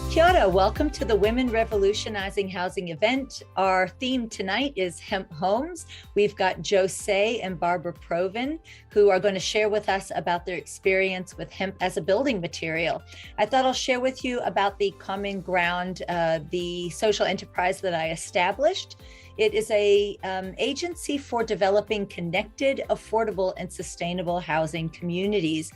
Kia ora, welcome to the Women Revolutionizing Housing event. Our theme tonight is Hemp Homes. We've got Jose and Barbara Proven, who are going to share with us about their experience with hemp as a building material. I thought I'll share with you about the Common Ground, the social enterprise that I established. It is a agency for developing connected, affordable, and sustainable housing communities.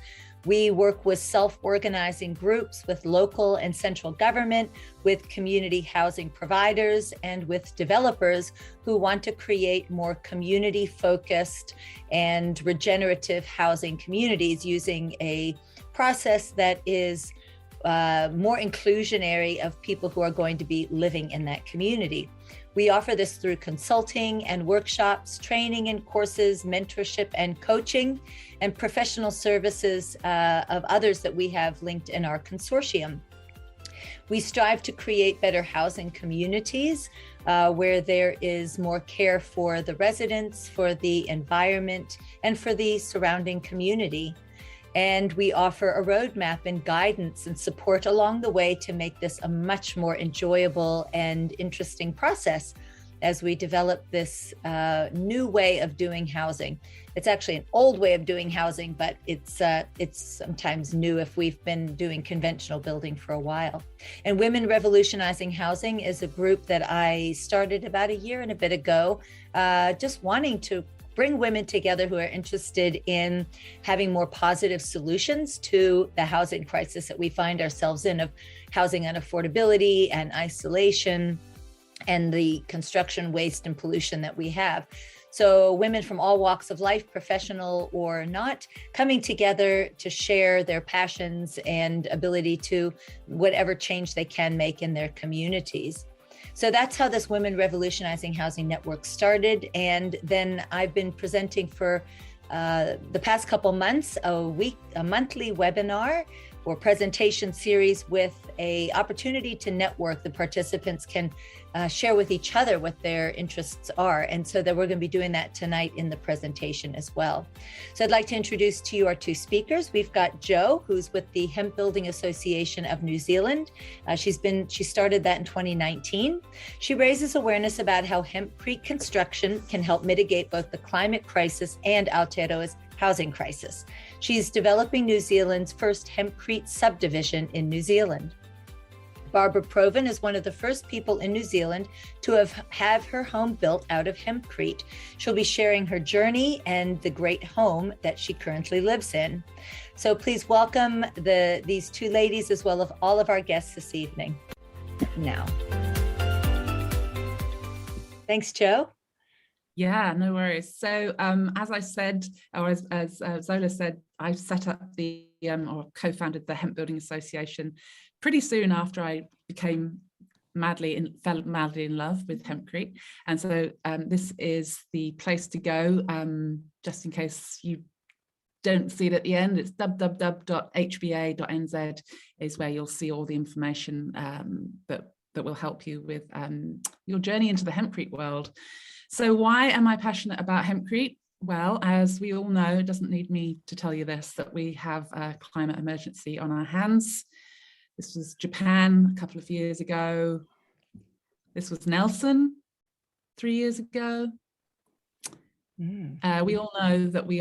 We work with self-organizing groups, with local and central government, with community housing providers, and with developers who want to create more community-focused and regenerative housing communities using a process that is more inclusionary of people who are going to be living in that community. We offer this through consulting and workshops, training and courses, mentorship and coaching, and professional services of others that we have linked in our consortium. We strive to create better housing communities where there is more care for the residents, for the environment, and for the surrounding community. And we offer a roadmap and guidance and support along the way to make this a much more enjoyable and interesting process as we develop this new way of doing housing. It's actually an old way of doing housing, but it's sometimes new if we've been doing conventional building for a while. And Women Revolutionizing Housing is a group that I started about a year and a bit ago, just wanting to bring women together who are interested in having more positive solutions to the housing crisis that we find ourselves in, of housing unaffordability and isolation and the construction waste and pollution that we have. So women from all walks of life, professional or not, coming together to share their passions and ability to whatever change they can make in their communities. So that's how this Women Revolutionizing Housing Network started. And then I've been presenting for the past couple months, a monthly webinar or presentation series with an opportunity to network. The participants can share with each other what their interests are. And so that we're going to be doing that tonight in the presentation as well. So I'd like to introduce to you our two speakers. We've got Jo, who's with the Hemp Builders Association of New Zealand. She started that in 2019. She raises awareness about how hempcrete construction can help mitigate both the climate crisis and Aotearoa's housing crisis. She's developing New Zealand's first hempcrete subdivision in New Zealand. Barbara Proven is one of the first people in New Zealand to have her home built out of hempcrete. She'll be sharing her journey and the great home that she currently lives in. So please welcome these two ladies as well as all of our guests this evening. Now. Thanks, Jo. Yeah, no worries. So as I said, or as Zola said, I set up or co-founded the Hemp Builders Association pretty soon after I fell madly in love with hempcrete. And so this is the place to go, just in case you don't see it at the end. It's www.hba.nz is where you'll see all the information that will help you with your journey into the hempcrete world. So why am I passionate about hempcrete? Well, as we all know, it doesn't need me to tell you this, that we have a climate emergency on our hands. This was Japan a couple of years ago. This was Nelson 3 years ago. We all know that we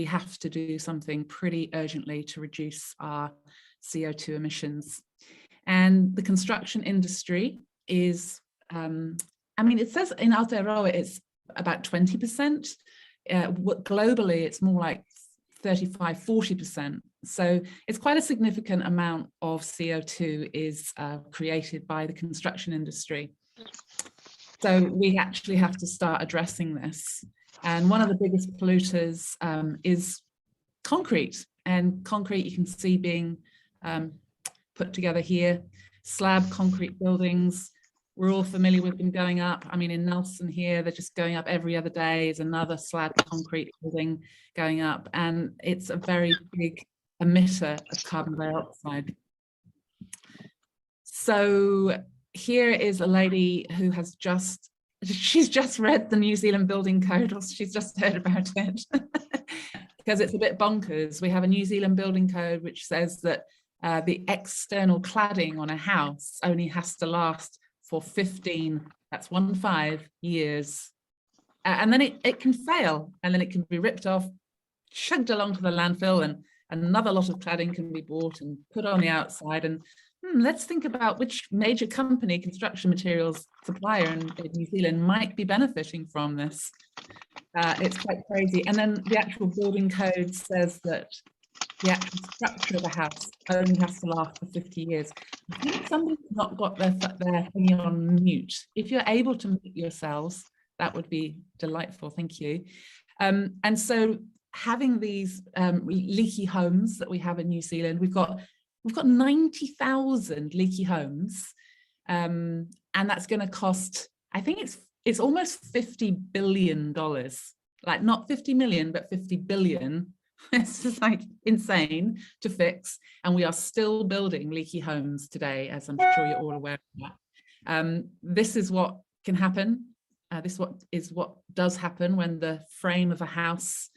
have to do something pretty urgently to reduce our CO2 emissions. And the construction industry is, it says in Aotearoa it's about 20%. Globally, it's more like 35, 40%. So it's quite a significant amount of CO2 is created by the construction industry. So we actually have to start addressing this. And one of the biggest polluters is concrete. And concrete you can see being put together here, slab concrete buildings. We're all familiar with them going up. I mean, in Nelson here, they're just going up every other day. Is another slab concrete building going up. And it's a very big emitter of carbon dioxide. So here is a lady who has she's just read the New Zealand Building Code, or she's just heard about it, because it's a bit bonkers. We have a New Zealand Building Code which says that the external cladding on a house only has to last for 15, that's 15 years. And then it can fail, and then it can be ripped off, chugged along to the landfill, and another lot of cladding can be bought and put on the outside. And let's think about which major company, construction materials supplier in New Zealand, might be benefiting from this. It's quite crazy. And then the actual building code says that the actual structure of the house only has to last for 50 years. I think somebody's not got their thing on mute. If you're able to mute yourselves, that would be delightful. Thank you. And so having these leaky homes that we have in New Zealand, we've got 90,000 leaky homes, and that's going to cost, I think it's almost $50 billion, like not 50 million, but 50 billion. It's just like insane to fix. And we are still building leaky homes today, as I'm sure you're all aware of that. This is what can happen. This is what does happen when the frame of a house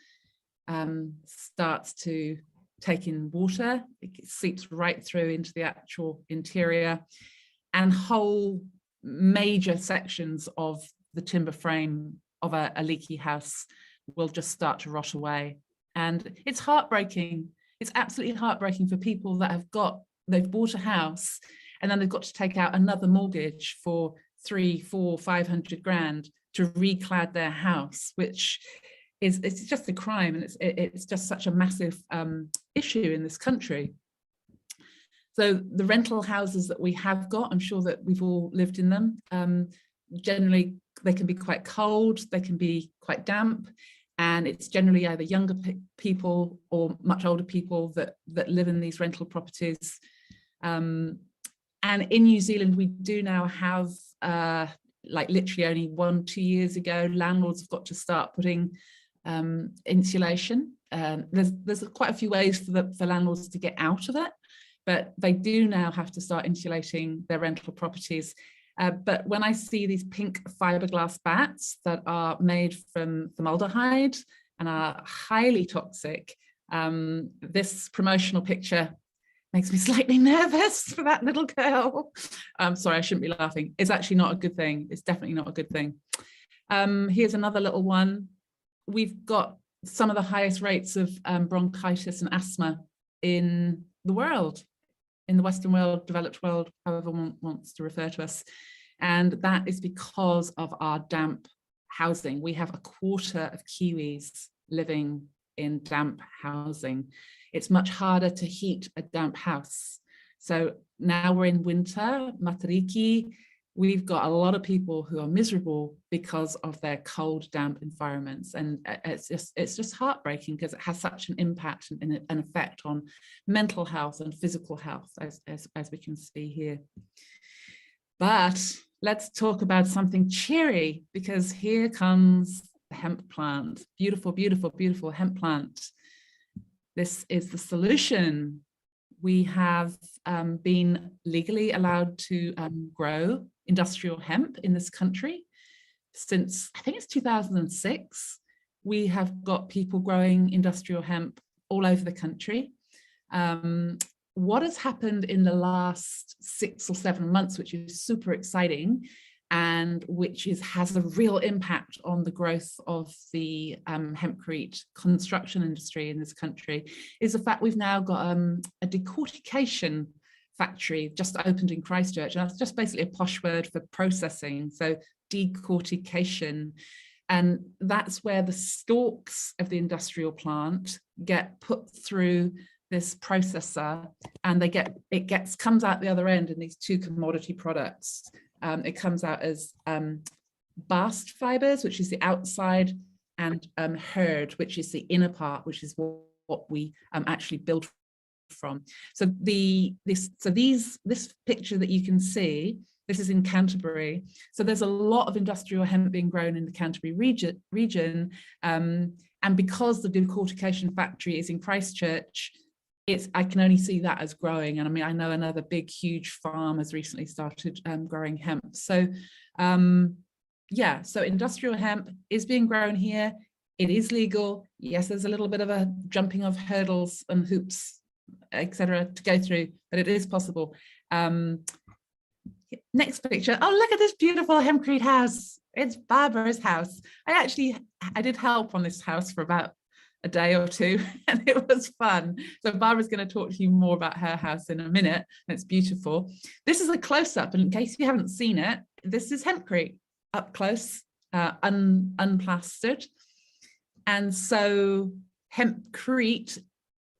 starts to take in water. It seeps right through into the actual interior, and whole major sections of the timber frame of a leaky house will just start to rot away. And it's heartbreaking. It's absolutely heartbreaking for people that they've bought a house and then they've got to take out another mortgage for 300, 400, 500 grand to reclad their house, which it's just a crime, and it's just such a massive issue in this country. So the rental houses that we have got, I'm sure that we've all lived in them. Generally, they can be quite cold, they can be quite damp, and it's generally either younger people or much older people that live in these rental properties. And in New Zealand, we do now have, like literally only 1-2 years ago, landlords have got to start putting insulation. There's quite a few ways for landlords to get out of it, but they do now have to start insulating their rental properties. But when I see these pink fiberglass bats that are made from formaldehyde and are highly toxic, this promotional picture makes me slightly nervous for that little girl. I'm sorry, I shouldn't be laughing. It's actually not a good thing. It's definitely not a good thing. Here's another little one. We've got some of the highest rates of bronchitis and asthma in the world, in the Western world, developed world, however one wants to refer to us. And that is because of our damp housing. We have 1/4 of Kiwis living in damp housing. It's much harder to heat a damp house. So now we're in winter, Matariki, we've got a lot of people who are miserable because of their cold, damp environments. And it's just heartbreaking because it has such an impact and an effect on mental health and physical health, as we can see here. But let's talk about something cheery, because here comes the hemp plant. Beautiful, beautiful, beautiful hemp plant. This is the solution. We have been legally allowed to grow industrial hemp in this country since, I think it's 2006. We have got people growing industrial hemp all over the country. What has happened in the last 6 or 7 months, which is super exciting, and which has a real impact on the growth of the hempcrete construction industry in this country, is the fact we've now got a decortication factory just opened in Christchurch, and that's just basically a posh word for processing, so decortication. And that's where the stalks of the industrial plant get put through this processor, and comes out the other end in these 2 commodity products. It comes out as bast fibers, which is the outside, and hurd, which is the inner part, which is what we actually build from. So this picture that you can see, this is in Canterbury. So there's a lot of industrial hemp being grown in the Canterbury region, and because the decortication factory is in Christchurch, I can only see that as growing. And I mean, I know another big, huge farm has recently started growing hemp. So yeah, so industrial hemp is being grown here. It is legal. Yes, there's a little bit of a jumping of hurdles and hoops etc., to go through, but it is possible. Next picture. Oh, look at this beautiful Hempcrete house. It's Barbara's house. I did help on this house for about a day or two, and it was fun. So Barbara's going to talk to you more about her house in a minute, and it's beautiful. This is a close-up, and in case you haven't seen it, this is Hempcrete up close, unplastered. And so Hempcrete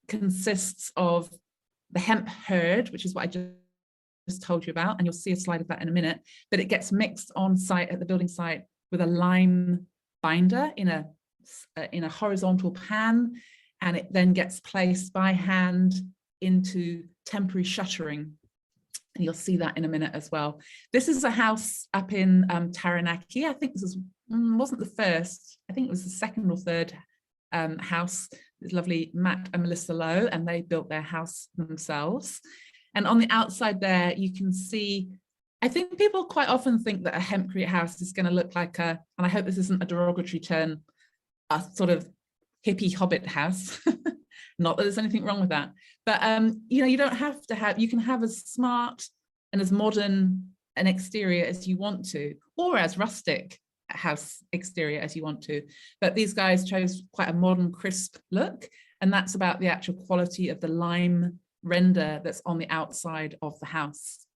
consists of the hemp herd, which is what I just told you about, and you'll see a slide of that in a minute, but it gets mixed on site at the building site with a lime binder in a horizontal pan, and it then gets placed by hand into temporary shuttering. And you'll see that in a minute as well. This is a house up in Taranaki. I think this wasn't the first, I think it was the second or third house. It's lovely Matt and Melissa Lowe, and they built their house themselves. And on the outside there, you can see, I think people quite often think that a Hempcrete house is going to look like and I hope this isn't a derogatory term, a sort of hippie hobbit house. Not that there's anything wrong with that, but you don't have to have, you can have as smart and as modern an exterior as you want to, or as rustic house exterior as you want to. But these guys chose quite a modern, crisp look, and that's about the actual quality of the lime render that's on the outside of the house.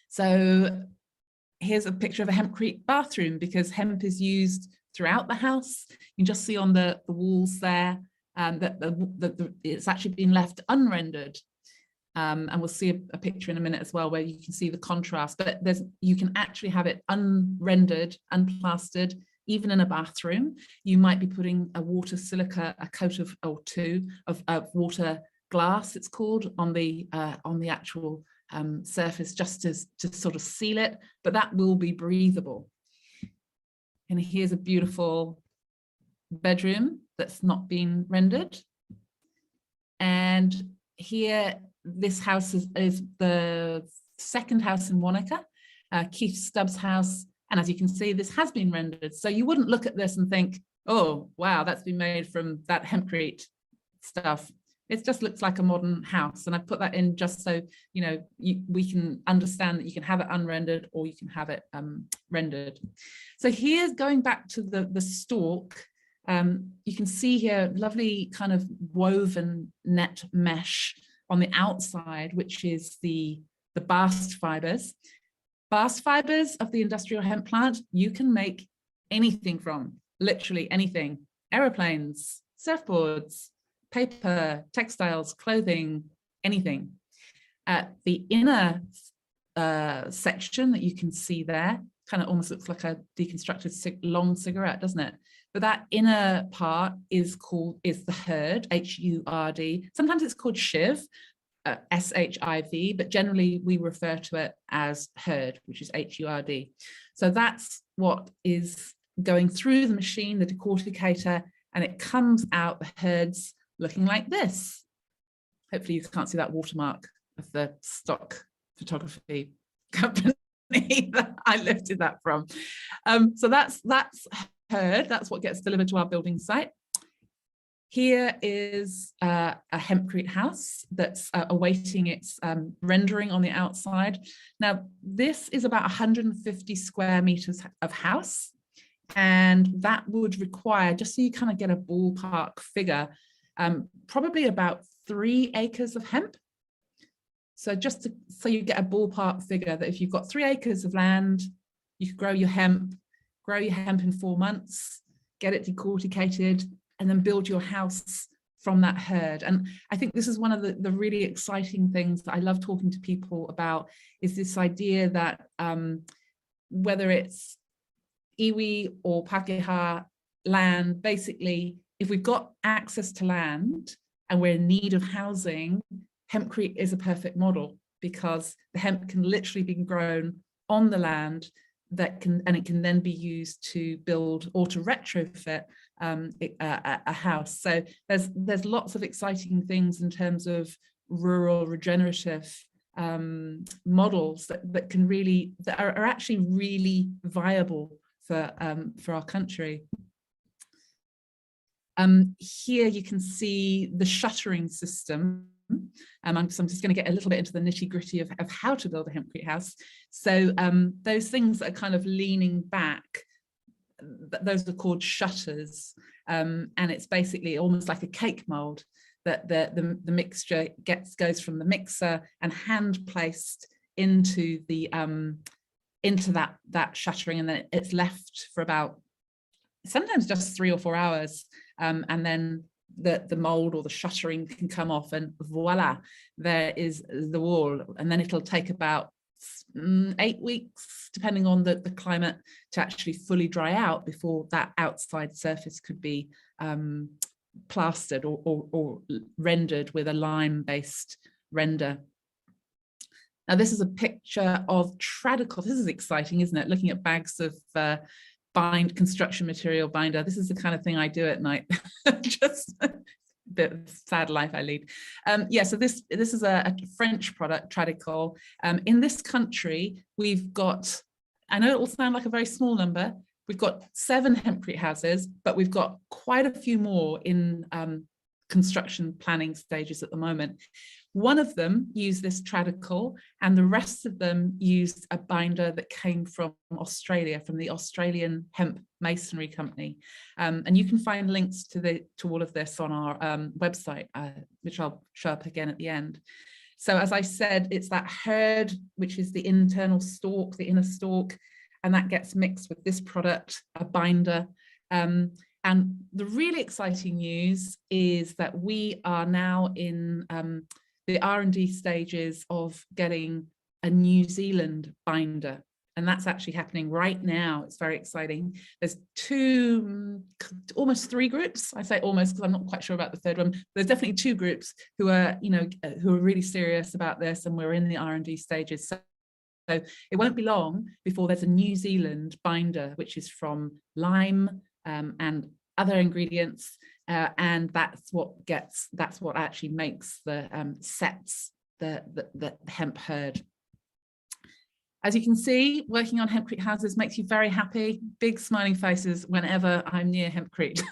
So here's a picture of a Hempcrete bathroom, because hemp is used throughout the house. You can just see on the walls there that it's actually been left unrendered. And we'll see a picture in a minute as well where you can see the contrast, but you can actually have it unrendered, unplastered, even in a bathroom. You might be putting a water silica, a coat of or two of water glass, it's called, on the actual surface, just to sort of seal it, but that will be breathable. And here's a beautiful bedroom that's not been rendered. And here, this house is the second house in Wanaka, Keith Stubbs' house. And as you can see, this has been rendered. So you wouldn't look at this and think, oh, wow, that's been made from that Hempcrete stuff. It just looks like a modern house. And I put that in just so, we can understand that you can have it unrendered or you can have it rendered. So here's going back to the stalk. You can see here lovely kind of woven net mesh on the outside, which is the bast fibers. Bast fibers of the industrial hemp plant, you can make anything from, literally anything. Aeroplanes, surfboards, paper, textiles, clothing, anything. The inner section that you can see there kind of almost looks like a deconstructed long cigarette, doesn't it? But that inner part is the hurd, H-U-R-D. Sometimes it's called shiv, S-H-I-V, but generally we refer to it as hurd, which is H-U-R-D. So that's what is going through the machine, the decorticator, and it comes out the herds looking like this. Hopefully you can't see that watermark of the stock photography company that I lifted that from. So that's herd, that's what gets delivered to our building site. Here is a Hempcrete house that's awaiting its rendering on the outside. Now, this is about 150 square meters of house, and that would require, just so you kind of get a ballpark figure, probably about 3 acres of hemp. So so you get a ballpark figure that if you've got 3 acres of land, you could grow your hemp in 4 months, get it decorticated, and then build your house from that herd. And I think this is one of the really exciting things that I love talking to people about, is this idea that whether it's iwi or Pakeha land, basically, if we've got access to land and we're in need of housing, Hempcrete is a perfect model, because the hemp can literally be grown on the land and it can then be used to build or to retrofit a house. So there's lots of exciting things in terms of rural regenerative models that are actually really viable for our country. Here you can see the shuttering system. So I'm just going to get a little bit into the nitty gritty of how to build a hempcrete house. So those things that are kind of leaning back, those are called shutters, and it's basically almost like a cake mold that the mixture goes from the mixer and hand placed into the into that shuttering, and then it's left for about sometimes just 3 or 4 hours, and then the mold or the shuttering can come off, and voila, there is the wall. And then it'll take about 8 weeks, depending on the climate, to actually fully dry out before that outside surface could be plastered or rendered with a lime-based render. Now, this is a picture of Tradical. This is exciting, isn't it? Looking at bags of construction material binder. This is the kind of thing I do at night. Just a bit of sad life I lead. Yeah, so this is a French product, Tradical. In this country, we've got, I know it will sound like a very small number, we've got 7 hempcrete houses, but we've got quite a few more in construction planning stages at the moment. One of them used this Tradical, and the rest of them used a binder that came from Australia, from the Australian Hemp Masonry Company. And you can find links to all of this on our website, which I'll show up again at the end. So as I said, it's that hurd, which is the internal stalk, the inner stalk, and that gets mixed with this product, a binder. And the really exciting news is that we are now in the R&D stages of getting a New Zealand binder, and that's actually happening right now. It's very exciting. There's 2, almost 3 groups. I say almost because I'm not quite sure about the third one. There's definitely 2 groups who are, who are really serious about this, and we're in the R&D stages. So it won't be long before there's a New Zealand binder, which is from lime and other ingredients, and that's what actually makes the sets the hemp hurd. As you can see, working on hempcrete houses makes you very happy. Big smiling faces whenever I'm near hempcrete.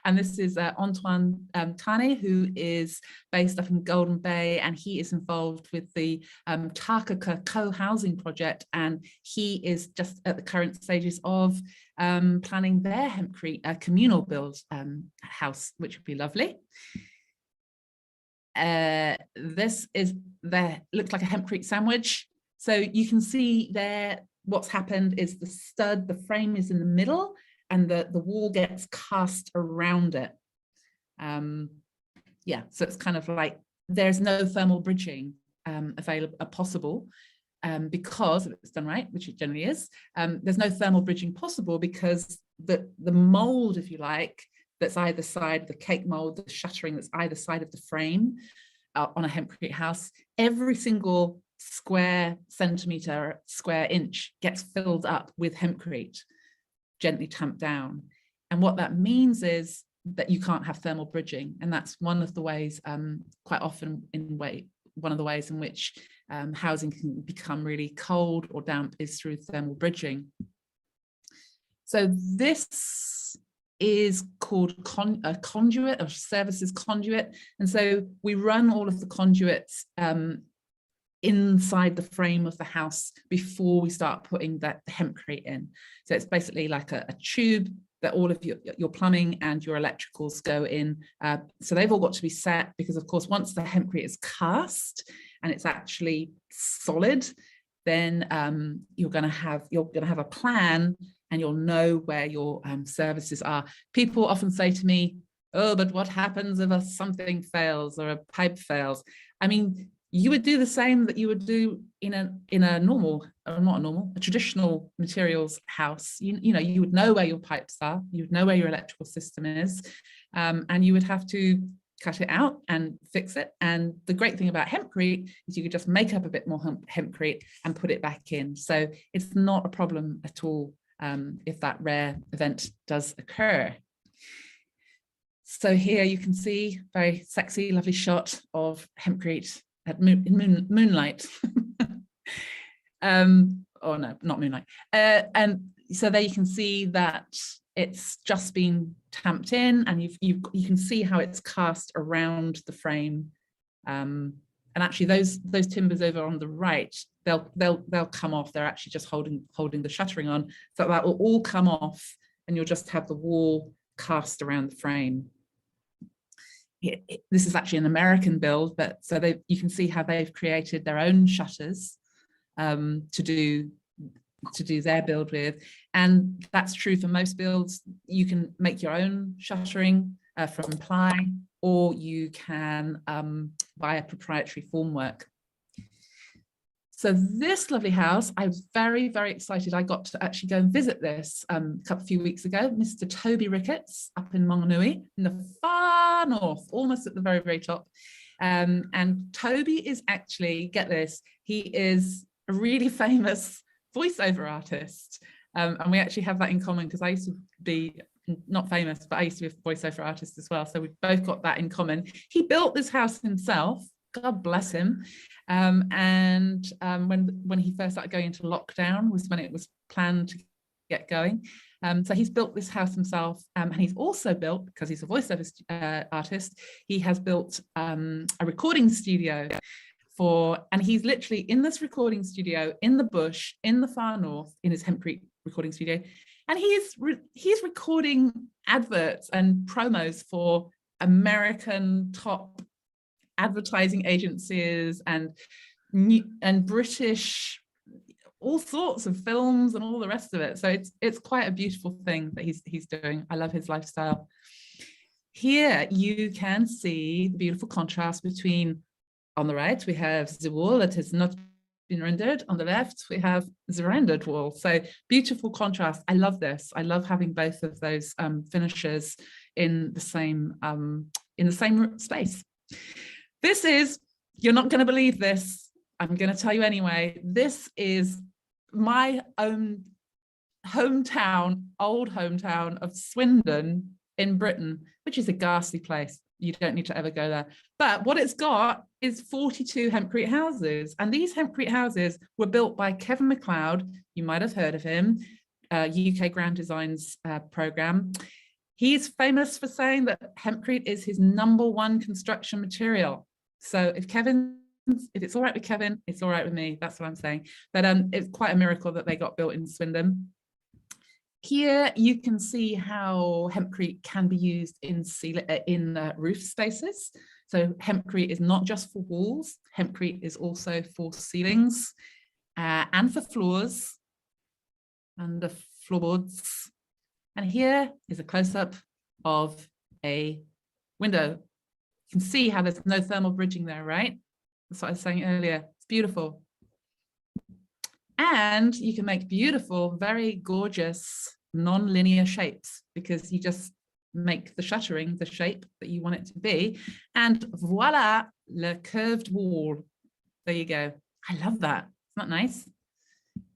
And this is Antoine Tane, who is based up in Golden Bay, and he is involved with the Takaka co-housing project, and he is just at the current stages of planning their hempcrete communal build house, which would be lovely. This looks like a hempcrete sandwich. So you can see there what's happened is the frame is in the middle, and the wall gets cast around it. Yeah, so it's kind of like there's no thermal bridging possible, because if it's done right, which it generally is, there's no thermal bridging possible because the mold, if you like, that's either side, the cake mold, the shuttering that's either side of the frame on a hempcrete house, every single square centimeter, square inch gets filled up with hempcrete, gently tamped down. And what that means is that you can't have thermal bridging, and that's one of the ways, quite often one of the ways in which housing can become really cold or damp is through thermal bridging. So this is called a conduit, or services conduit, and so we run all of the conduits inside the frame of the house before we start putting the hempcrete in. So it's basically like a tube that all of your plumbing and your electricals go in. So they've all got to be set, because of course, once the hempcrete is cast and it's actually solid, then you're going to have a plan, and you'll know where your services are. People often say to me, "Oh, but what happens if something fails or a pipe fails?" I mean, you would do the same that you would do in a normal, or not a normal, a traditional materials house. You would know where your pipes are, you would know where your electrical system is, and you would have to cut it out and fix it. And the great thing about hempcrete is you could just make up a bit more hempcrete and put it back in. So it's not a problem at all if that rare event does occur. So here you can see very sexy, lovely shot of hempcrete at moonlight. Or no, not moonlight. And so there you can see that it's just been tamped in, and you can see how it's cast around the frame And actually those timbers over on the right, they'll come off. They're actually just holding the shuttering on. So that will all come off and you'll just have the wall cast around the frame. This is actually an American build, but so you can see how they've created their own shutters to do their build with. And that's true for most builds. You can make your own shuttering from ply, or you can buy a proprietary formwork. So this lovely house, I was very, very excited. I got to actually go and visit this a few weeks ago. Mr. Toby Ricketts up in Monganui in the far north, almost at the very, very top. And Toby is actually, get this, he is a really famous voiceover artist. And we actually have that in common because I used to be not famous, but I used to be a voiceover artist as well. So we've both got that in common. He built this house himself, God bless him. And when he first started going into lockdown was when it was planned to get going. So he's built this house himself, and he's also built, because he's a voiceover artist, he has built a recording studio and he's literally in this recording studio in the bush in the far north in his Hempcrete recording studio, and he's recording adverts and promos for American top advertising agencies and British, all sorts of films and all the rest of it. So it's quite a beautiful thing that he's doing. I love his lifestyle. Here you can see the beautiful contrast between, on the right we have the wall that has not been rendered, on the left we have the rendered wall. So beautiful contrast. I love this. I love having both of those finishes in the same space. This is, you're not going to believe this, I'm going to tell you anyway, this is my own hometown, old hometown of Swindon in Britain, which is a ghastly place. You don't need to ever go there. But what it's got is 42 Hempcrete houses. And these Hempcrete houses were built by Kevin MacLeod. You might have heard of him, UK Grand Designs program. He's famous for saying that Hempcrete is his #1 construction material. So if it's all right with Kevin, it's all right with me. That's what I'm saying. But it's quite a miracle that they got built in Swindon. Here you can see how Hempcrete can be used in roof spaces. So Hempcrete is not just for walls. Hempcrete is also for ceilings and for floors and the floorboards. And here is a close-up of a window. You can see how there's no thermal bridging there, right? That's what I was saying earlier. It's beautiful. And you can make beautiful, very gorgeous, non-linear shapes because you just make the shuttering the shape that you want it to be. And voila, le curved wall. There you go. I love that. Isn't that nice?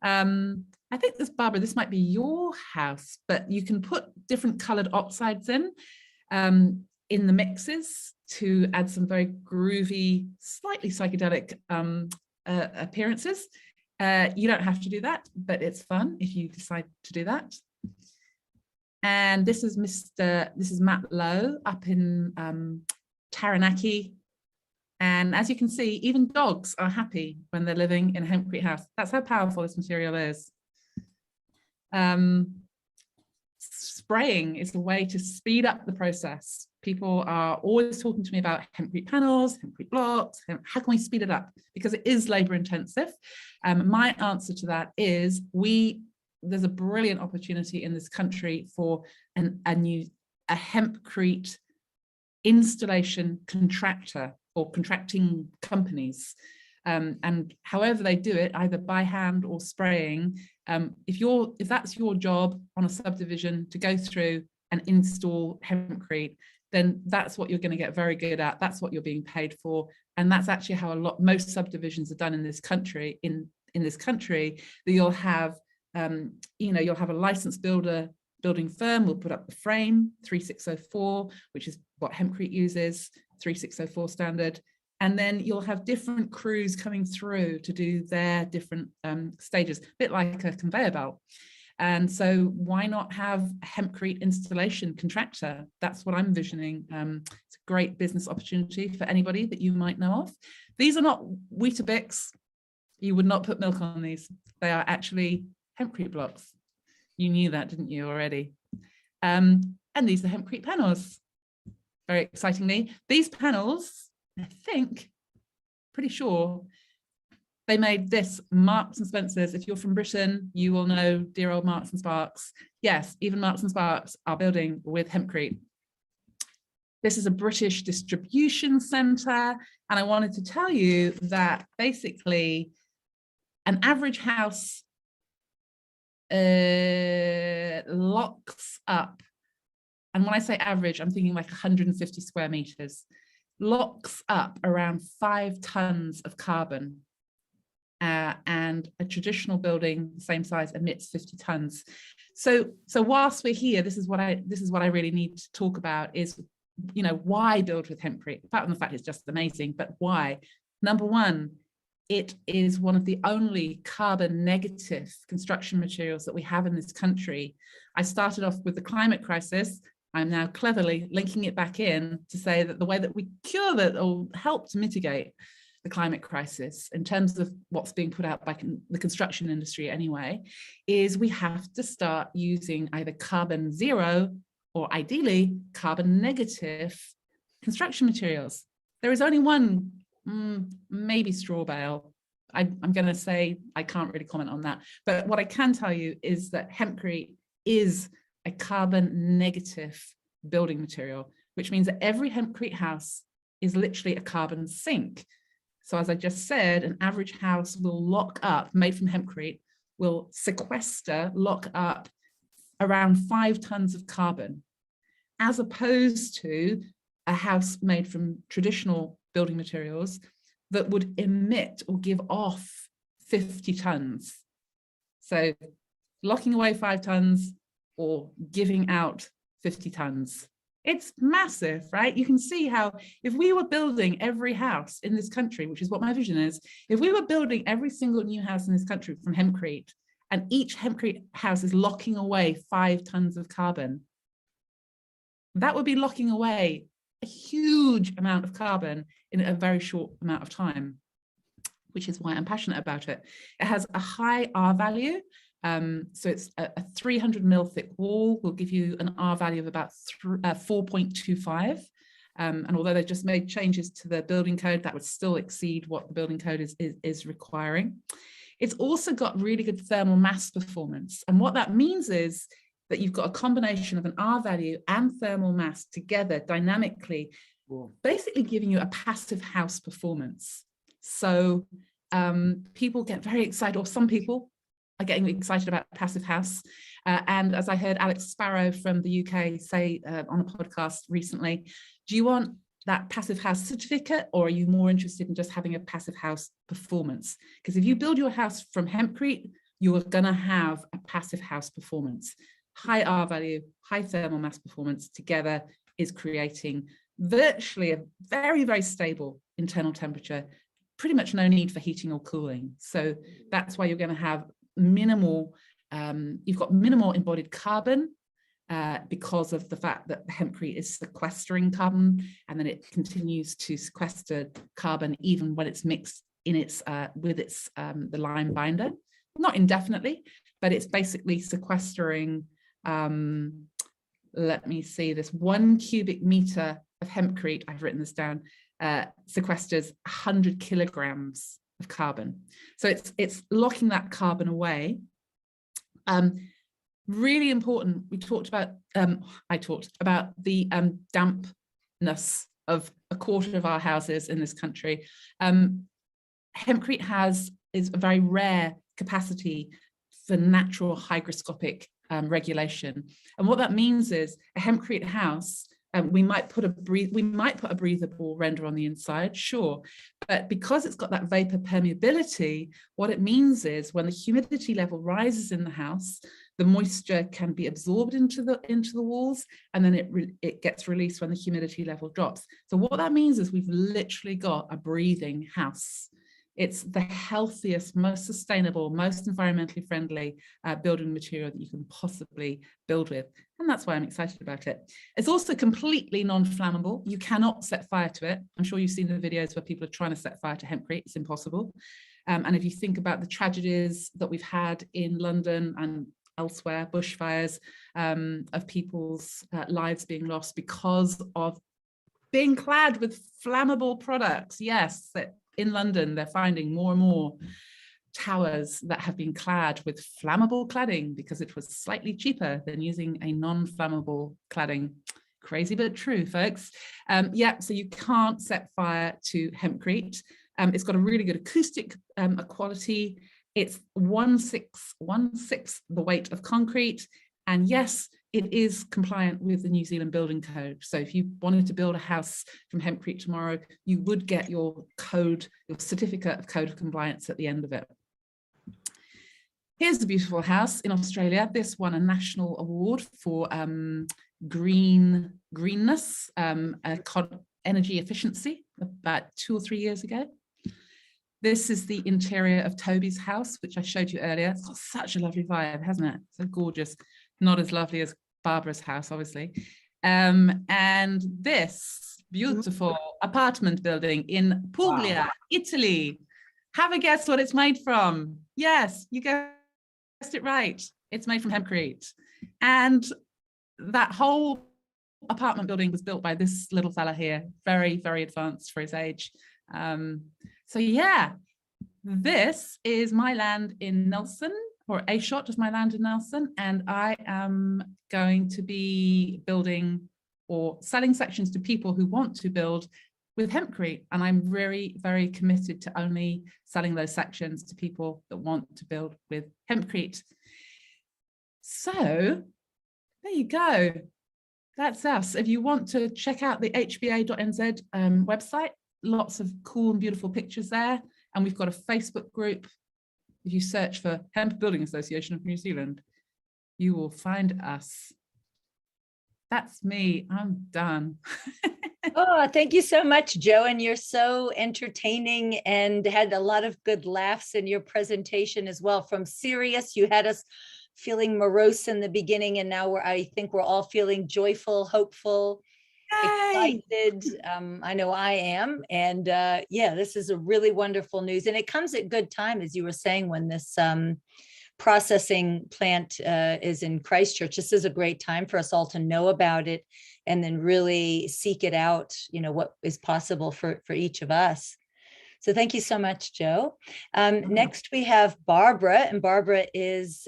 I think Barbara, this might be your house, but you can put different colored oxides in the mixes to add some very groovy, slightly psychedelic appearances. You don't have to do that, but it's fun if you decide to do that. And this is Matt Lowe up in Taranaki. And as you can see, even dogs are happy when they're living in a Hempcrete house. That's how powerful this material is. Spraying is a way to speed up the process. People are always talking to me about Hempcrete panels, Hempcrete blocks. How can we speed it up? Because it is labor intensive. My answer to that is there's a brilliant opportunity in this country for a Hempcrete installation contractor or contracting companies. And however they do it, either by hand or spraying, if that's your job on a subdivision to go through and install Hempcrete, then that's what you're going to get very good at. That's what you're being paid for. And that's actually how most subdivisions are done in this country. In this country, that you'll have you'll have a licensed building firm will put up the frame, 3604, which is what Hempcrete uses, 3604 standard. And then you'll have different crews coming through to do their different stages, a bit like a conveyor belt. And so why not have a Hempcrete installation contractor? That's what I'm envisioning. It's a great business opportunity for anybody that you might know of. These are not Weetabix. You would not put milk on these. They are actually Hempcrete blocks. You knew that, didn't you, already? And these are Hempcrete panels. Very excitingly, these panels, I think, pretty sure, they made this Marks and Spencer's. If you're from Britain, you will know dear old Marks and Sparks. Yes, even Marks and Sparks are building with Hempcrete. This is a British distribution center. And I wanted to tell you that basically an average house locks up. And when I say average, I'm thinking like 150 square meters, locks up around 5 tons of carbon. And a traditional building the same size emits 50 tons. So whilst we're here, this is what I really need to talk about is, you know, why build with Hempcrete? Apart from the fact it's just amazing, but why? Number one, it is one of the only carbon negative construction materials that we have in this country. I started off with the climate crisis. I'm now cleverly linking it back in to say that the way that we cure that or help to mitigate the climate crisis in terms of what's being put out by the construction industry anyway, is we have to start using either carbon zero or ideally carbon negative construction materials. There is only one, maybe straw bale. I'm going to say I can't really comment on that. But what I can tell you is that Hempcrete is a carbon negative building material, which means that every Hempcrete house is literally a carbon sink. So as I just said, an average house will lock up, made from Hempcrete, will sequester, lock up around 5 tons of carbon, as opposed to a house made from traditional building materials that would emit or give off 50 tons. So locking away 5 tons or giving out 50 tons. It's massive, right? You can see how if we were building every house in this country, which is what my vision is, if we were building every single new house in this country from Hempcrete, and each Hempcrete house is locking away 5 tons of carbon, that would be locking away a huge amount of carbon in a very short amount of time, which is why I'm passionate about it. It has a high R value. So it's a 300 mil thick wall will give you an R value of about 4.25. And although they've just made changes to the building code, that would still exceed what the building code is requiring. It's also got really good thermal mass performance. And what that means is that you've got a combination of an R value and thermal mass together dynamically, basically giving you a passive house performance. So people get very excited, or some people are getting excited about passive house. And as I heard Alex Sparrow from the UK say on a podcast recently, do you want that passive house certificate, or are you more interested in just having a passive house performance? Because if you build your house from Hempcrete, you are going to have a passive house performance. High R value, high thermal mass performance together is creating virtually a very, very stable internal temperature, pretty much no need for heating or cooling. So that's why you're going to have minimal, you've got minimal embodied carbon because of the fact that the Hempcrete is sequestering carbon, and then it continues to sequester carbon even when it's mixed in its with its the lime binder, not indefinitely, but it's basically sequestering. Let me see, this 1 cubic meter of Hempcrete, I've written this down, sequesters 100 kilograms of carbon. So it's locking that carbon away. Really important, we talked about, I talked about the dampness of a quarter of our houses in this country. Hempcrete is a very rare capacity for natural hygroscopic regulation. And what that means is a Hempcrete house, we might put a breathable render on the inside, sure, but because it's got that vapor permeability, what it means is when the humidity level rises in the house, the moisture can be absorbed into the walls, and then it gets released when the humidity level drops. So what that means is we've literally got a breathing house. It's the healthiest, most sustainable, most environmentally friendly building material that you can possibly build with. And that's why I'm excited about it. It's also completely non-flammable. You cannot set fire to it. I'm sure you've seen the videos where people are trying to set fire to hempcrete. It's impossible. And if you think about the tragedies that we've had in London and elsewhere, bushfires, of people's lives being lost because of being clad with flammable products. Yes, in London, they're finding more and more towers that have been clad with flammable cladding because it was slightly cheaper than using a non-flammable cladding. Crazy but true, folks. Yeah, so you can't set fire to hempcrete. It's got a really good acoustic quality. It's 1/6 the weight of concrete. And yes, it is compliant with the New Zealand Building Code. So if you wanted to build a house from hempcrete tomorrow, you would get your code, your certificate of code of compliance at the end of it. Here's a beautiful house in Australia. This won a national award for greenness, energy efficiency about 2 or 3 years ago. This is the interior of Toby's house, which I showed you earlier. It's got such a lovely vibe, hasn't it? So gorgeous. Not as lovely as Barbara's house, obviously. And this beautiful apartment building in Puglia, Italy. Have a guess what it's made from? Yes, you guessed it right. It's made from hempcrete. And that whole apartment building was built by this little fella here, very, very advanced for his age. So yeah, this is my land in Nelson, or a shot of my land in Nelson, and I am going to be building or selling sections to people who want to build with hempcrete, and I'm very, very committed to only selling those sections to people that want to build with hempcrete. So there you go. That's us. If you want to check out the hba.nz website, lots of cool and beautiful pictures there. And we've got a Facebook group. If you search for Hemp Builders Association of New Zealand, you will find us. That's me. I'm done. Oh, thank you so much, Jo. And you're so entertaining and had a lot of good laughs in your presentation as well. From serious, you had us feeling morose in the beginning, and now I think we're all feeling joyful, hopeful, excited. I know I am. And yeah, this is a really wonderful news. And it comes at good time, as you were saying, when this processing plant is in Christchurch. This is a great time for us all to know about it and then really seek it out, you know, what is possible for each of us. So thank you so much, Jo. Next, we have Barbara, and Barbara is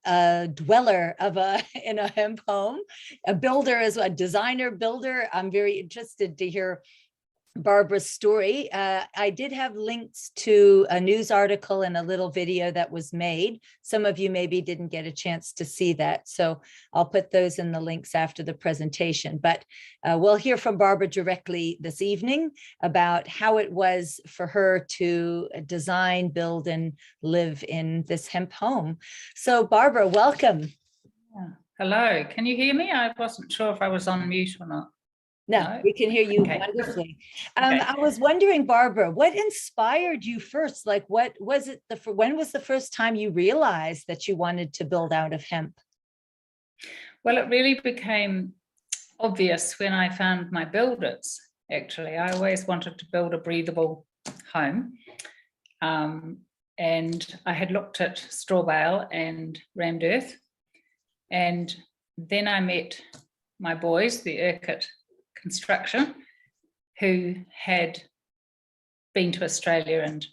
a dweller of in a hemp home, a builder, as a designer builder. I'm very interested to hear Barbara's story. I did have links to a news article and a little video that was made. Some of you maybe didn't get a chance to see that, so I'll put those in the links after the presentation. But we'll hear from Barbara directly this evening about how it was for her to design, build, and live in this hemp home. So Barbara, welcome. Yeah. Hello, can you hear me? I wasn't sure if I was on mute or not. No, we can hear you wonderfully. I was wondering, Barbara, what inspired you first? Like, what was it? When was the first time you realized that you wanted to build out of hemp? Well, it really became obvious when I found my builders. Actually, I always wanted to build a breathable home, and I had looked at straw bale and rammed earth, and then I met my boys, the Urquhart Construction, who had been to Australia and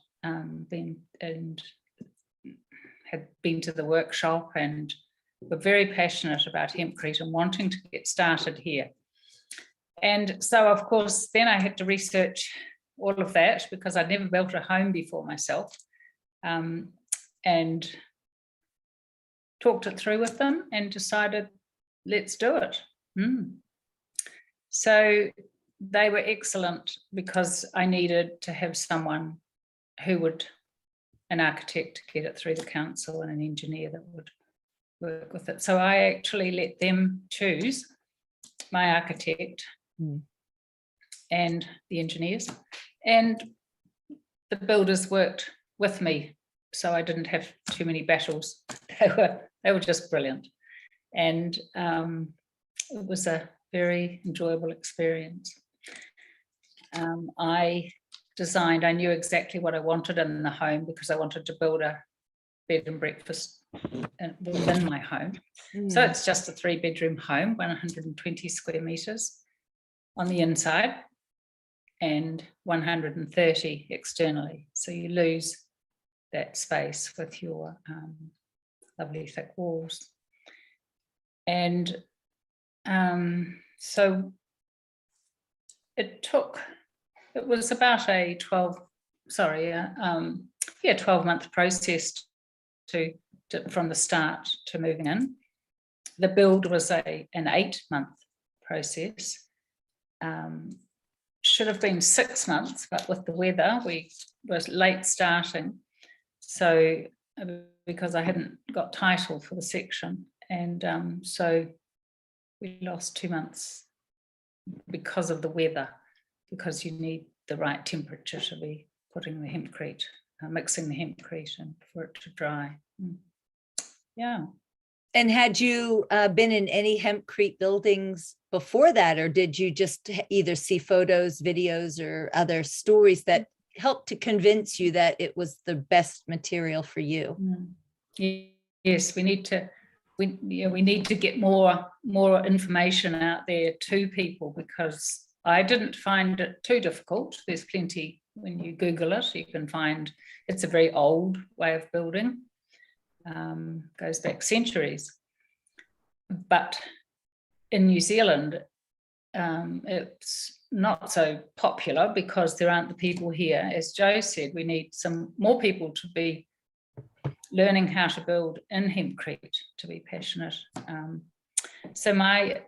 had been to the workshop and were very passionate about hempcrete and wanting to get started here. And so, of course, then I had to research all of that because I'd never built a home before myself, and talked it through with them and decided, let's do it. So they were excellent because I needed to have someone who would, an architect to get it through the council and an engineer that would work with it. So I actually let them choose my architect and the engineers. And the builders worked with me, so I didn't have too many battles. They were just brilliant, and it was a very enjoyable experience. I knew exactly what I wanted in the home, because I wanted to build a bed and breakfast within my home. So it's just a 3-bedroom home, 120 square meters on the inside and 130 externally. So you lose that space with your lovely thick walls. And so it was about a 12-month process from the start to moving in. The build was an 8-month process. Should have been 6 months, but with the weather, we was late starting. So because I hadn't got title for the section, and so we lost 2 months because of the weather, because you need the right temperature to be putting the hempcrete, mixing the hempcrete, and for it to dry. Yeah. And had you been in any hempcrete buildings before that, or did you just either see photos, videos, or other stories that helped to convince you that it was the best material for you? Yes, we need to get more information out there to people, because I didn't find it too difficult. There's plenty, when you Google it, you can find it's a very old way of building. Goes back centuries. But in New Zealand, it's not so popular because there aren't the people here. As Joe said, we need some more people to be learning how to build in hempcrete, to be passionate. So my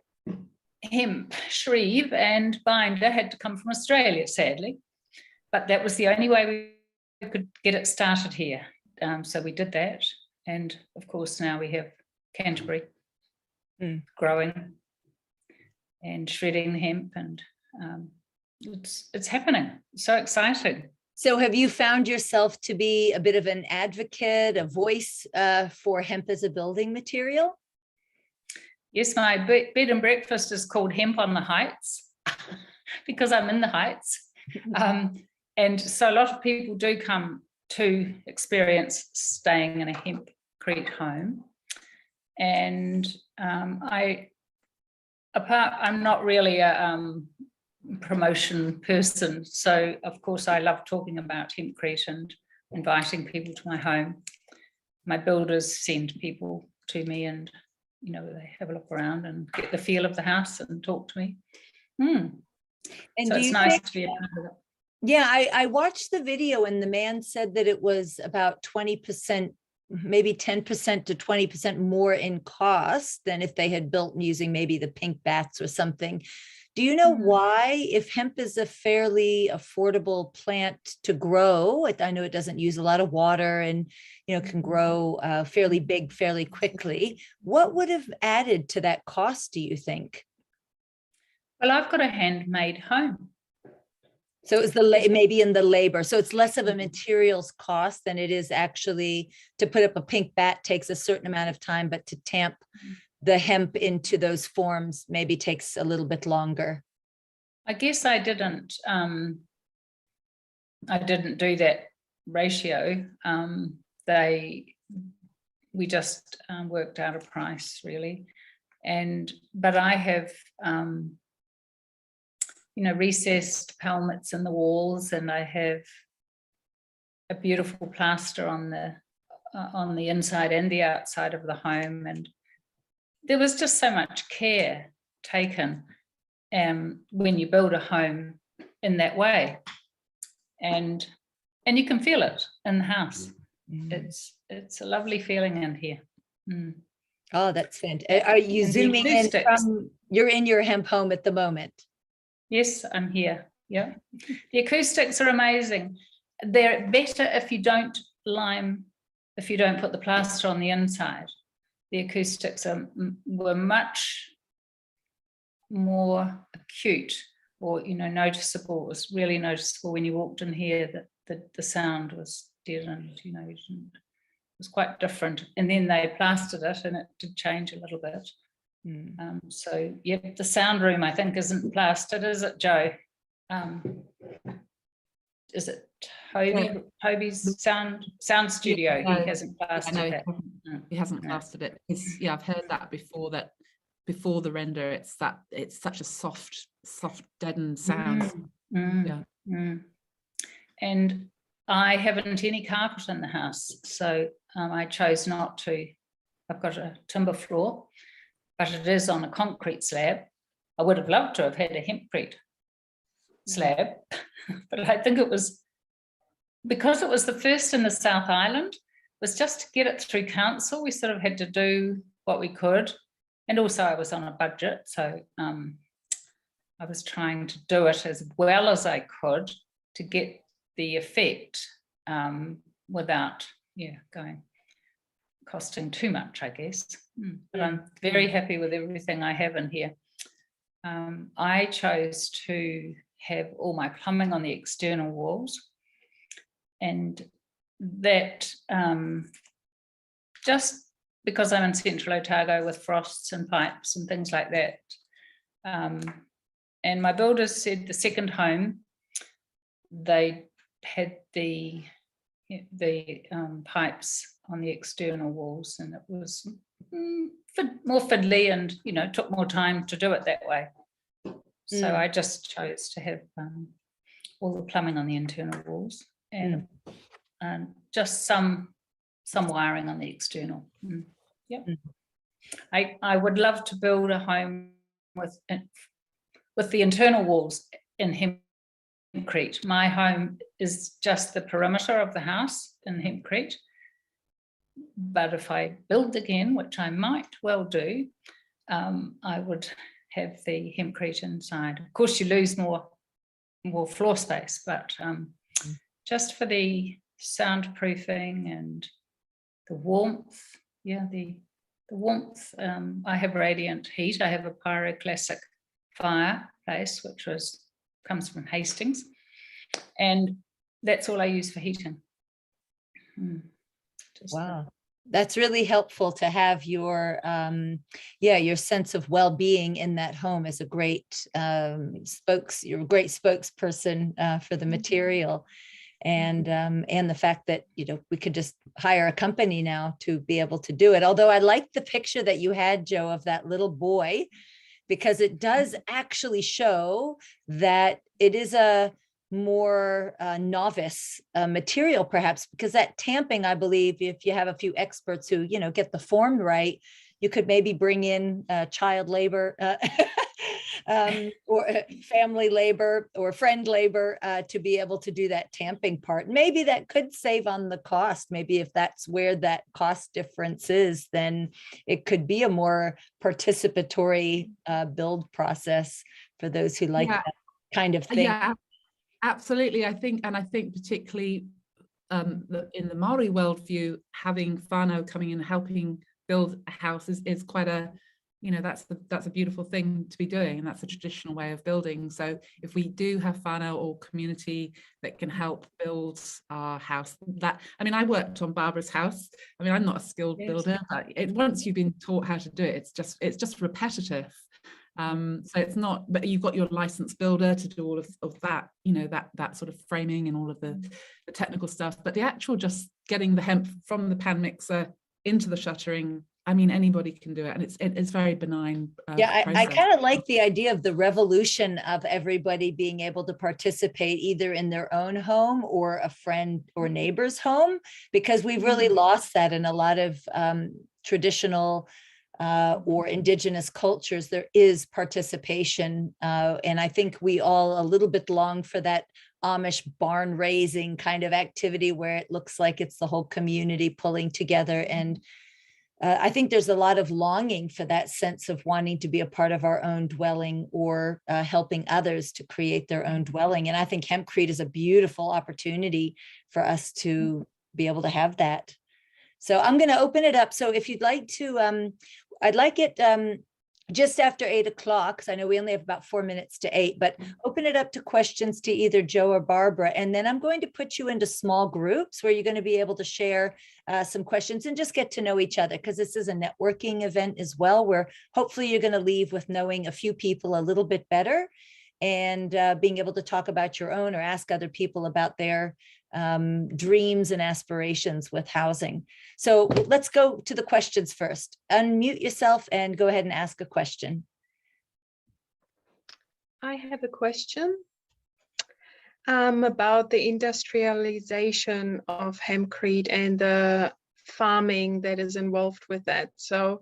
hemp shreeve and binder had to come from Australia, sadly, but that was the only way we could get it started here. So we did that. And of course, now we have Canterbury growing and shredding the hemp, and it's happening. So exciting. So have you found yourself to be a bit of an advocate, a voice for hemp as a building material? Yes, my bed and breakfast is called Hemp on the Heights because I'm in the Heights. And so a lot of people do come to experience staying in a hempcrete home. And I'm not really a promotion person. So of course I love talking about hempcrete and inviting people to my home. My builders send people to me, and they have a look around and get the feel of the house and talk to me. And so it's nice to be a part of it. Yeah, I watched the video, and the man said that it was about 20%, maybe 10% to 20% more in cost than if they had built using maybe the pink bats or something. Do you know why? If hemp is a fairly affordable plant to grow, I know it doesn't use a lot of water and can grow fairly big fairly quickly. What would have added to that cost, do you think? Well, I've got a handmade home. So it's maybe in the labor. So it's less of a materials cost than it is actually to put up a pink bat takes a certain amount of time, but to tamp the hemp into those forms maybe takes a little bit longer. I guess I didn't do that ratio. We just worked out a price, really. But I have recessed pelmets in the walls, and I have a beautiful plaster on the inside and the outside of the home, and there was just so much care taken when you build a home in that way, and you can feel it in the house. It's a lovely feeling in here. Oh, that's fantastic. Are you zooming in from, you're in your hemp home at the moment? Yes, I'm here. Yeah. The acoustics are amazing. They're better if you don't put the plaster on the inside. The acoustics were much more acute, or noticeable. It was really noticeable when you walked in here that the sound was deadened, you know, it was quite different. And then they plastered it and it did change a little bit. So yeah, the sound room I think isn't plastered, is it, Joe? Is it Toby's sound studio? He hasn't plastered that. He hasn't plastered it. Yeah, I've heard that before, that before the render, it's such a soft deadened sound. And I haven't any carpet in the house, so I chose not to. I've got a timber floor, but it is on a concrete slab. I would have loved to have had a hempcrete slab, but I think it was because it was the first in the South Island, was just to get it through council. We sort of had to do what we could, and also I was on a budget, so I was trying to do it as well as I could to get the effect without costing too much, I guess. But I'm very happy with everything I have in here. I chose to have all my plumbing on the external walls, and that just because I'm in Central Otago with frosts and pipes and things like that. And my builders said the second home, they had the pipes on the external walls, and it was more fiddly, and you know, took more time to do it that way. So I just chose to have all the plumbing on the internal walls, and just some wiring on the external. I would love to build a home with the internal walls in Hempcrete. My home is just the perimeter of the house in Hempcrete, but if I build again, which I might well do, I would have the Hempcrete inside. Of course, you lose more floor space, but just for the soundproofing and the warmth, the warmth. I have radiant heat. I have a pyroclassic fireplace, which comes from Hastings, and that's all I use for heating. Wow, that's really helpful to have your your sense of well-being in that home as a great you're a great spokesperson for the material, and the fact that, you know, we could just hire a company now to be able to do it. Although I like the picture that you had, Joe, of that little boy, because it does actually show that it is a more novice material, perhaps, because that tamping, I believe, if you have a few experts who, you know, get the form right, you could maybe bring in child labor or family labor or friend labor to be able to do that tamping part. Maybe that could save on the cost. Maybe if that's where that cost difference is, then it could be a more participatory build process for those who like that kind of thing. Yeah, absolutely. I think particularly in the Maori worldview, having whānau coming in and helping build a house is quite a, you know, that's a beautiful thing to be doing, and that's a traditional way of building. So if we do have whānau or community that can help build our house, I mean, I worked on Barbara's house. I mean, I'm not a skilled builder, but once you've been taught how to do it, it's just repetitive. So it's not, but you've got your licensed builder to do all of that, you know, that sort of framing and all of the technical stuff. But the actual just getting the hemp from the pan mixer into the shuttering, I mean, anybody can do it, and it's very benign. I kind of like the idea of the revolution of everybody being able to participate either in their own home or a friend or neighbor's home, because we've really lost that in a lot of traditional or indigenous cultures. There is participation, and I think we all a little bit long for that Amish barn raising kind of activity where it looks like it's the whole community pulling together. And I think there's a lot of longing for that sense of wanting to be a part of our own dwelling or helping others to create their own dwelling. And I think Hempcrete is a beautiful opportunity for us to be able to have that. So I'm going to open it up. So if you'd like to, I'd like it, just after 8 o'clock, because I know we only have about 4 minutes to 8, but open it up to questions to either Joe or Barbara. And then I'm going to put you into small groups where you're going to be able to share some questions and just get to know each other, because this is a networking event as well, where hopefully you're going to leave with knowing a few people a little bit better and being able to talk about your own or ask other people about their dreams and aspirations with housing. So let's go to the questions first. Unmute yourself and go ahead and ask a question. I have a question about the industrialization of hempcrete and the farming that is involved with that. So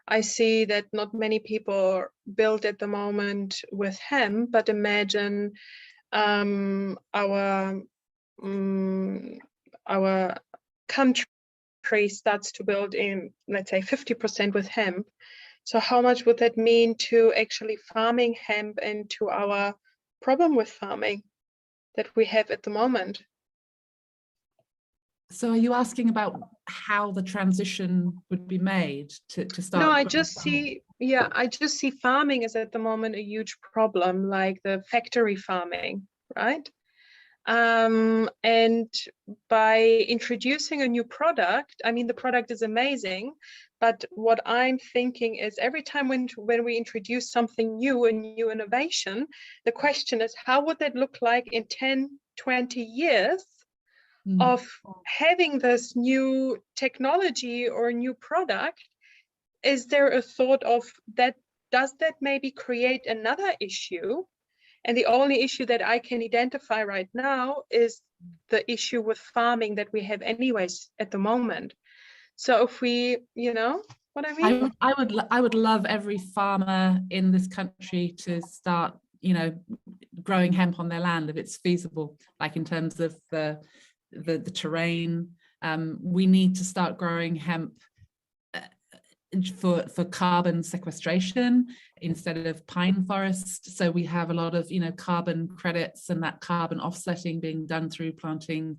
I see that not many people build at the moment with hemp, but imagine our country starts to build in, let's say, 50% with hemp. So how much would that mean to actually farming hemp and to our problem with farming that we have at the moment? So are you asking about how the transition would be made to start? No, I just see farming is at the moment a huge problem, like the factory farming, right? And by introducing a new product, I mean, the product is amazing, but what I'm thinking is every time when we introduce something new, a new innovation, the question is, how would that look like in 10, 20 years of having this new technology or new product? Is there a thought of that? Does that maybe create another issue? And the only issue that I can identify right now is the issue with farming that we have anyways at the moment. So if we, you know what I mean? I would love every farmer in this country to start, you know, growing hemp on their land if it's feasible, like in terms of the terrain. We need to start growing hemp for carbon sequestration instead of pine forest. So we have a lot of, you know, carbon credits and that carbon offsetting being done through planting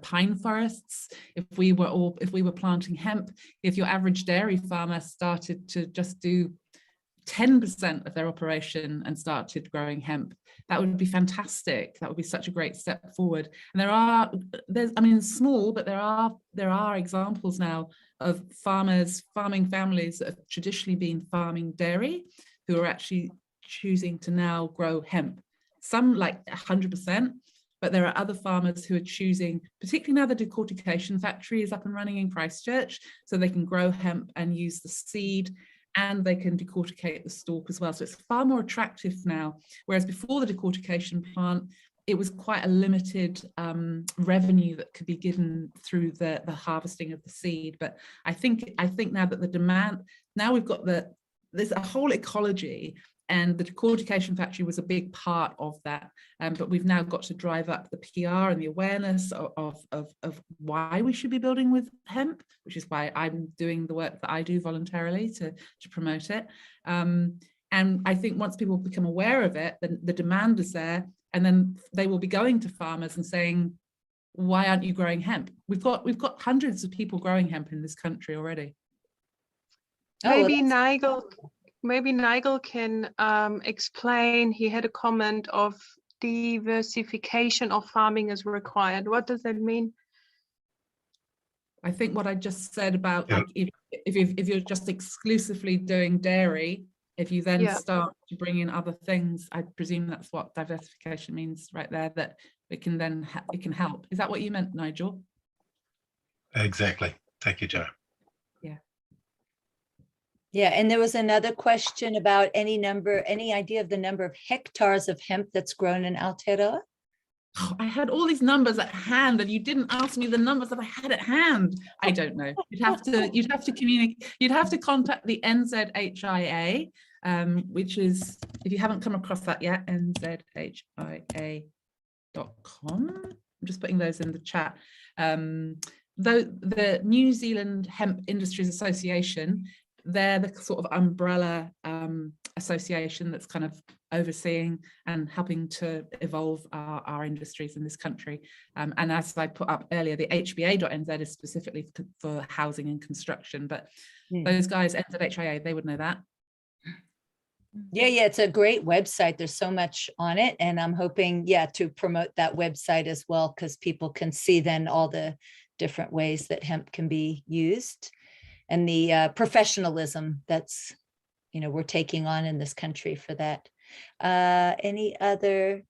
pine forests. If we were planting hemp, if your average dairy farmer started to just do 10% of their operation and started growing hemp, that would be fantastic. That would be such a great step forward. And there's I mean, small, but there are examples now of farming families that have traditionally been farming dairy who are actually choosing to now grow hemp. Some like 100%, but there are other farmers who are choosing, particularly now the decortication factory is up and running in Christchurch, so they can grow hemp and use the seed, and they can decorticate the stalk as well. So it's far more attractive now, whereas before the decortication plant, it was quite a limited revenue that could be given through the harvesting of the seed. But I think now that the demand, now we've got there's a whole ecology, and the decortication factory was a big part of that. But we've now got to drive up the PR and the awareness of why we should be building with hemp, which is why I'm doing the work that I do voluntarily to promote it. And I think once people become aware of it, then the demand is there, and then they will be going to farmers and saying, why aren't you growing hemp? We've got hundreds of people growing hemp in this country already. Maybe Nigel can explain. He had a comment of diversification of farming is required. What does that mean? I think what I just said about like if you're just exclusively doing dairy, if you then start to bring in other things, I presume that's what diversification means right there, that it can then it can help. Is that what you meant, Nigel? Exactly. Thank you, Joe. Yeah, and there was another question about any idea of the number of hectares of hemp that's grown in Aotearoa? Oh, I had all these numbers at hand, and you didn't ask me the numbers that I had at hand. I don't know. You'd have to communicate. You'd have to contact the NZHIA, which is, if you haven't come across that yet, nzhia.com. I'm just putting those in the chat. The New Zealand Hemp Industries Association, they're the sort of umbrella association that's kind of overseeing and helping to evolve our industries in this country. And as I put up earlier, the hba.nz is specifically for housing and construction, but those guys, NZHIA, they would know that. Yeah, it's a great website. There's so much on it, and I'm hoping, to promote that website as well, because people can see then all the different ways that hemp can be used, and the professionalism that's, we're taking on in this country for that. Any other,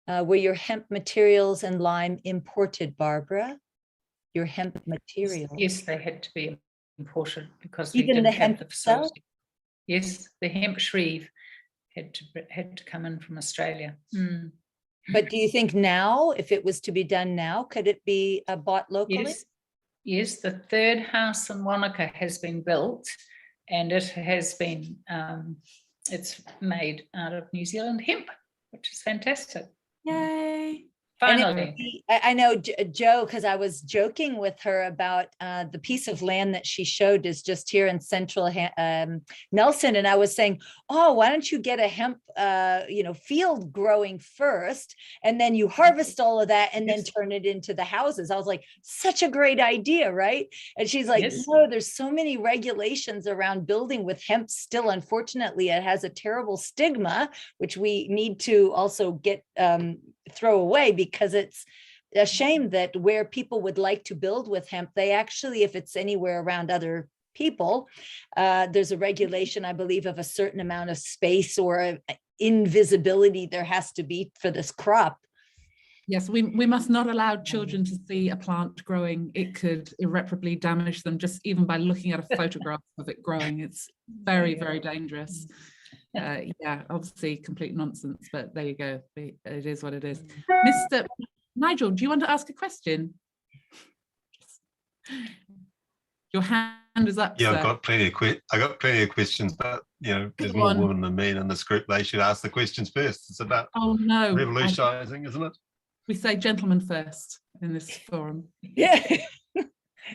were your hemp materials and lime imported, Barbara? Your hemp materials? Yes, they had to be imported because Even we the didn't hemp have the itself? facility. Yes, the hemp shreeve had to come in from Australia. But do you think now, if it was to be done now, could it be bought locally? Yes, the third house in Wanaka has been built, and it has been it's made out of New Zealand hemp, which is fantastic. Yay. Finally. I know Jo, because I was joking with her about the piece of land that she showed is just here in central Nelson. And I was saying, oh, why don't you get a hemp, field growing first, and then you harvest all of that and then turn it into the houses. I was like, such a great idea, right? And she's like, no, there's so many regulations around building with hemp still. Unfortunately, it has a terrible stigma, which we need to also get throw away, because it's a shame that where people would like to build with hemp, they actually, if it's anywhere around other people, there's a regulation, I believe, of a certain amount of space or invisibility there has to be for this crop. Yes, we must not allow children to see a plant growing. It could irreparably damage them just even by looking at a photograph of it growing. It's very, very dangerous. Obviously complete nonsense, but there you go. It is what it is. Mr. Nigel, do you want to ask a question? Your hand is up. Yeah, sir. I got plenty of questions, but there's more women than men in this group. They should ask the questions first. It's about revolutionizing, isn't it? We say gentlemen first in this forum. Yeah. Go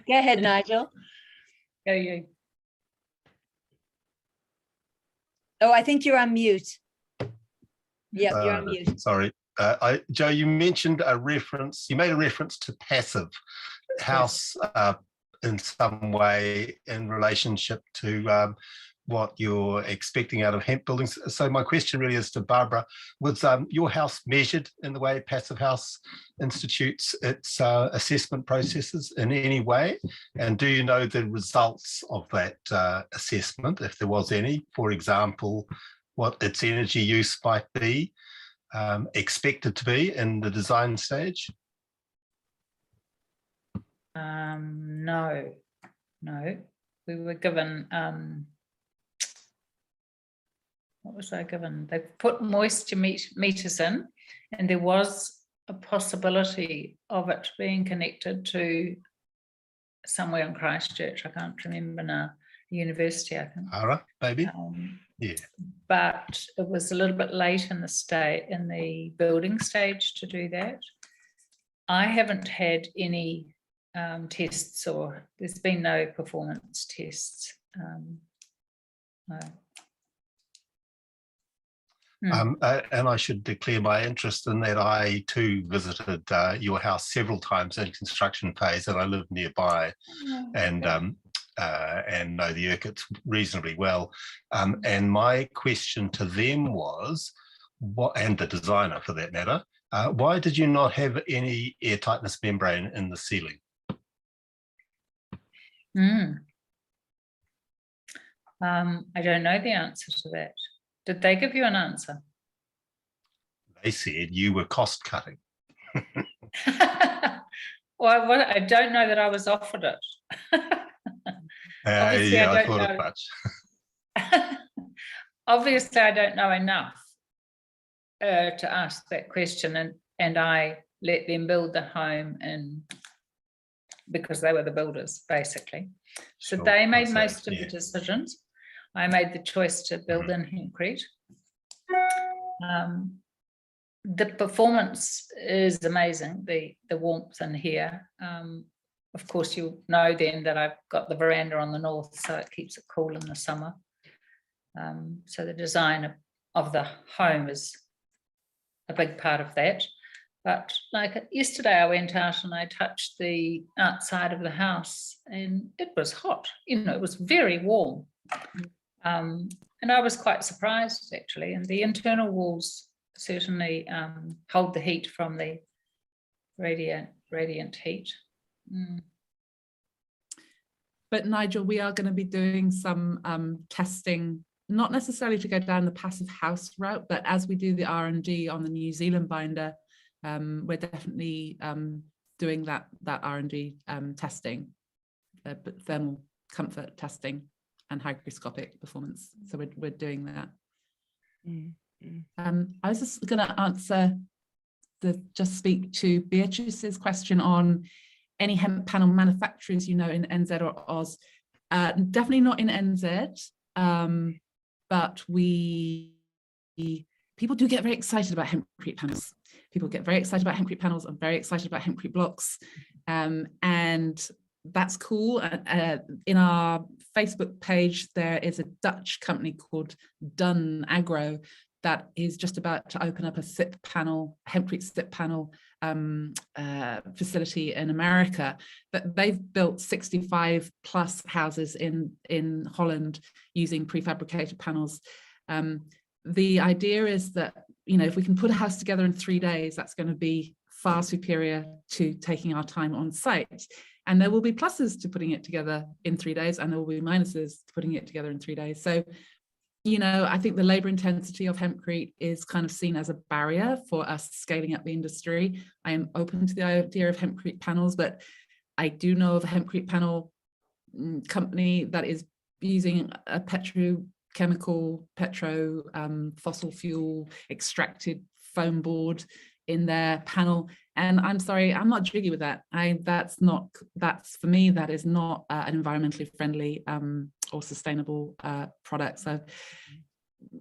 ahead, Nigel. Go you. Oh, I think you're on mute. Yeah, you're on mute. Sorry. Jo, you mentioned you made a reference to passive house in some way in relationship to what you're expecting out of hemp buildings. So my question really is to Barbara, was your house measured in the way Passive House institutes its assessment processes in any way? And do you know the results of that assessment, if there was any? For example, what its energy use might be expected to be in the design stage? No. We were given what was I given? They put moisture meters in, and there was a possibility of it being connected to somewhere in Christchurch. I can't remember now. University, I think. Ara, maybe. Yeah. But it was a little bit late in the building stage to do that. I haven't had any tests, or there's been no performance tests. No. And I should declare my interest in that. I too visited your house several times in construction phase, and I live nearby, and know the Urquharts reasonably well. And my question to them was, and the designer for that matter, why did you not have any air tightness membrane in the ceiling? I don't know the answer to that. Did they give you an answer? They said you were cost cutting. Well, I don't know that I was offered it. I thought as much. Obviously, I don't know enough to ask that question, and I let them build the home, and because they were the builders, basically. So they made most of the decisions. I made the choice to build in Hempcrete. The performance is amazing, the warmth in here. Of course, you'll know then that I've got the veranda on the north, so it keeps it cool in the summer. So the design of the home is a big part of that. But like yesterday, I went out and I touched the outside of the house, and it was hot. It was very warm. And I was quite surprised actually, and the internal walls certainly hold the heat from the radiant heat. But Nigel, we are going to be doing some testing, not necessarily to go down the passive house route, but as we do the R&D on the New Zealand binder, we're definitely doing that R&D testing, but thermal comfort testing and hygroscopic performance. So we're doing that. I was just going to answer just speak to Beatrice's question on any hemp panel manufacturers you know in NZ or Oz. Definitely not in NZ, but people do get very excited about Hempcrete panels. People get very excited about Hempcrete panels and very excited about Hempcrete blocks, and that's cool. In our Facebook page, there is a Dutch company called Dun Agro that is just about to open up a SIP panel, Hempcrete SIP panel facility in America. That they've built 65 plus houses in Holland using prefabricated panels. The idea is that, you know, if we can put a house together in 3 days, that's going to be far superior to taking our time on site. And there will be pluses to putting it together in 3 days, and there will be minuses to putting it together in 3 days. So, you know, I think the labor intensity of Hempcrete is kind of seen as a barrier for us scaling up the industry. I am open to the idea of Hempcrete panels, but I do know of a Hempcrete panel company that is using a fossil fuel extracted foam board in their panel. And I'm sorry, I'm not jiggy with that. That's for me, that is not an environmentally friendly or sustainable product. So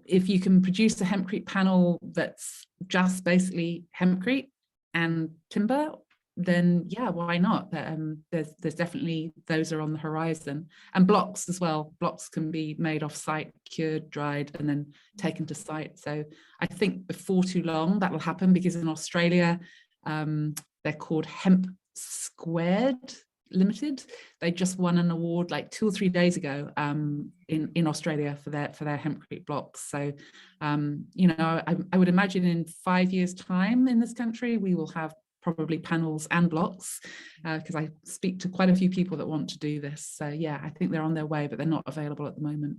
if you can produce a Hempcrete panel that's just basically Hempcrete and timber, then yeah, why not? There's definitely, those are on the horizon. And blocks as well. Blocks can be made off site, cured, dried, and then taken to site. So I think before too long that will happen, because in Australia, they're called Hemp Squared Limited. They just won an award like 2 or 3 days ago in Australia for their Hempcrete blocks. So you know, I would imagine in 5 years' time in this country we will have probably panels and blocks, because I speak to quite a few people that want to do this. So yeah, I think they're on their way, but they're not available at the moment.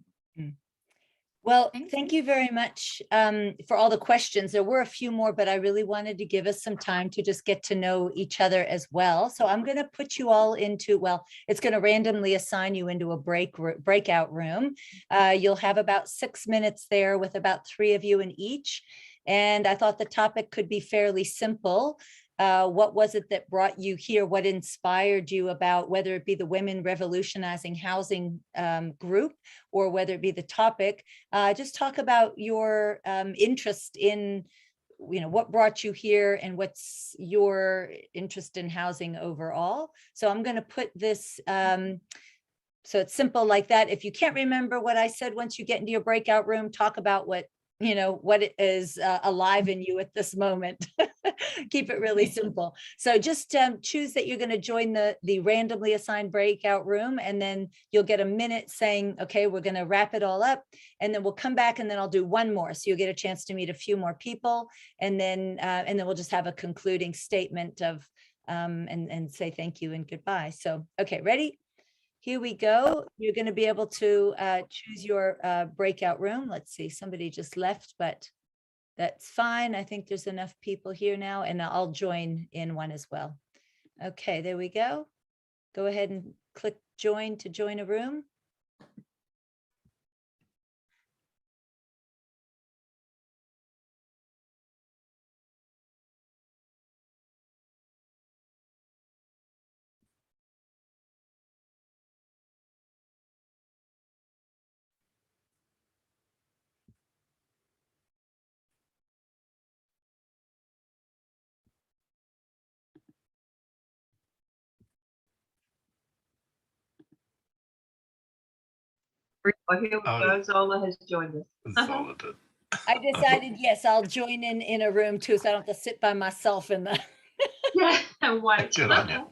Well, thank you very much for all the questions. There were a few more, but I really wanted to give us some time to just get to know each other as well. So I'm going to put you all into, well, it's going to randomly assign you into a breakout room. You'll have about 6 minutes there with about 3 of you in each. And I thought the topic could be fairly simple. What was it that brought you here? What inspired you about, whether it be the Women Revolutionizing Housing group, or whether it be the topic? Just talk about your interest in, you know, what brought you here and what's your interest in housing overall. So I'm going to put this, so it's simple like that. If you can't remember what I said, once you get into your breakout room, talk about what, you know, what is alive in you at this moment. Keep it really simple. So just choose that you're going to join the randomly assigned breakout room, and then you'll get a minute saying, okay, we're going to wrap it all up, and then we'll come back, and then I'll do one more. So you'll get a chance to meet a few more people, and then we'll just have a concluding statement of and say thank you and goodbye. So, okay, ready? Here we go. You're going to be able to choose your breakout room. Let's see, somebody just left, but that's fine. I think there's enough people here now, and I'll join in one as well. Okay, there we go. Go ahead and click join to join a room. Here we go. Zola has joined us. Zola did. I decided, yes, I'll join in a room too, so I don't have to sit by myself in the. Yeah, and wait. Good on you.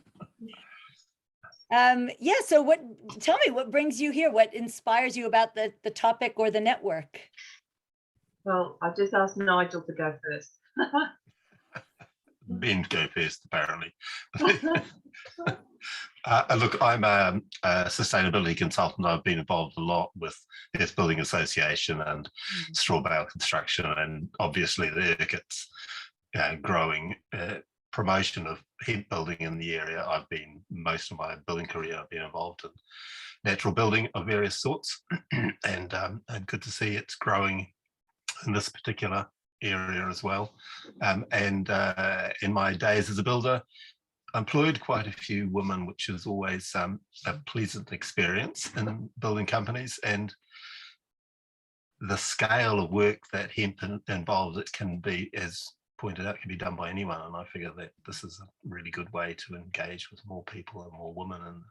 Yeah, so tell me what brings you here? What inspires you about the topic or the network? Well, I just asked Nigel to go first. Ben go first, apparently. Look, I'm a sustainability consultant. I've been involved a lot with Hemp Builders Association and straw bale construction, and obviously the IRCIT's growing promotion of hemp building in the area. Most of my building career, I've been involved in natural building of various sorts, and good to see it's growing in this particular area as well. And in my days as a builder, employed quite a few women, which is always a pleasant experience in building companies. And the scale of work that hemp involves, it can be, as pointed out, can be done by anyone. And I figure that this is a really good way to engage with more people and more women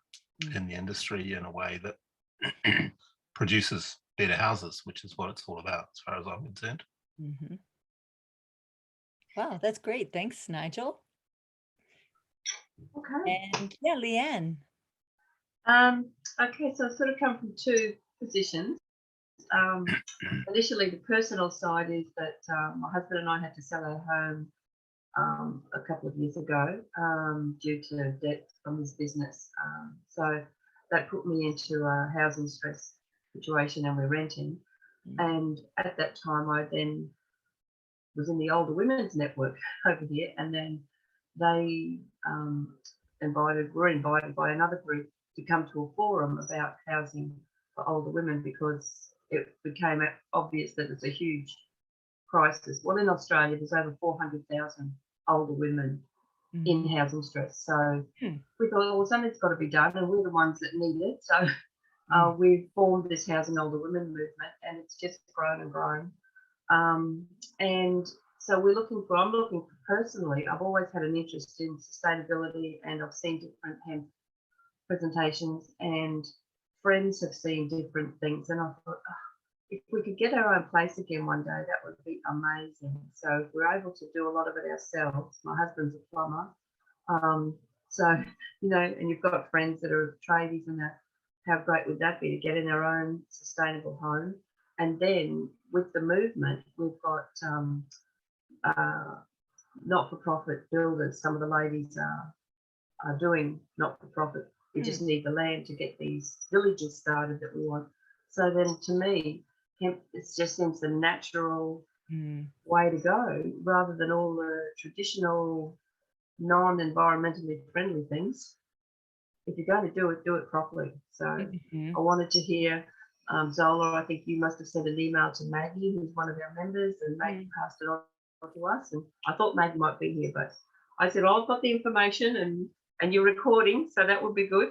in the industry in a way that produces better houses, which is what it's all about as far as I'm concerned. Mm-hmm. Wow, that's great. Thanks, Nigel. Okay. And yeah, Leanne. Okay, so I've sort of come from two positions. Initially, the personal side is that my husband and I had to sell our home a couple of years ago due to debt from his business. So that put me into a housing stress situation, and we're renting. And at that time, I then was in the older women's network over here, and then they were invited by another group to come to a forum about housing for older women, because it became obvious that it's a huge crisis. Well, in Australia, there's over 400,000 older women in housing stress. So we thought, well, something's got to be done, and we're the ones that need it. So we've formed this Housing Older Women movement, and it's just grown and grown. And so I'm looking for personally, I've always had an interest in sustainability, and I've seen different hemp presentations, and friends have seen different things. And I thought, if we could get our own place again one day, that would be amazing. So if we're able to do a lot of it ourselves, my husband's a plumber. So, and you've got friends that are tradies, and that, how great would that be to get in their own sustainable home? And then with the movement, we've got not-for-profit builders. Some of the ladies are doing not-for-profit. We just need the land to get these villages started that we want. So then, to me, hemp, it just seems the natural way to go, rather than all the traditional, non-environmentally friendly things. If you're going to do it properly. So I wanted to hear Zola, I think you must have sent an email to Maggie, who's one of our members, and Maggie passed it on to us. And I thought Maggie might be here, but I said, I've got the information and you're recording, so that would be good.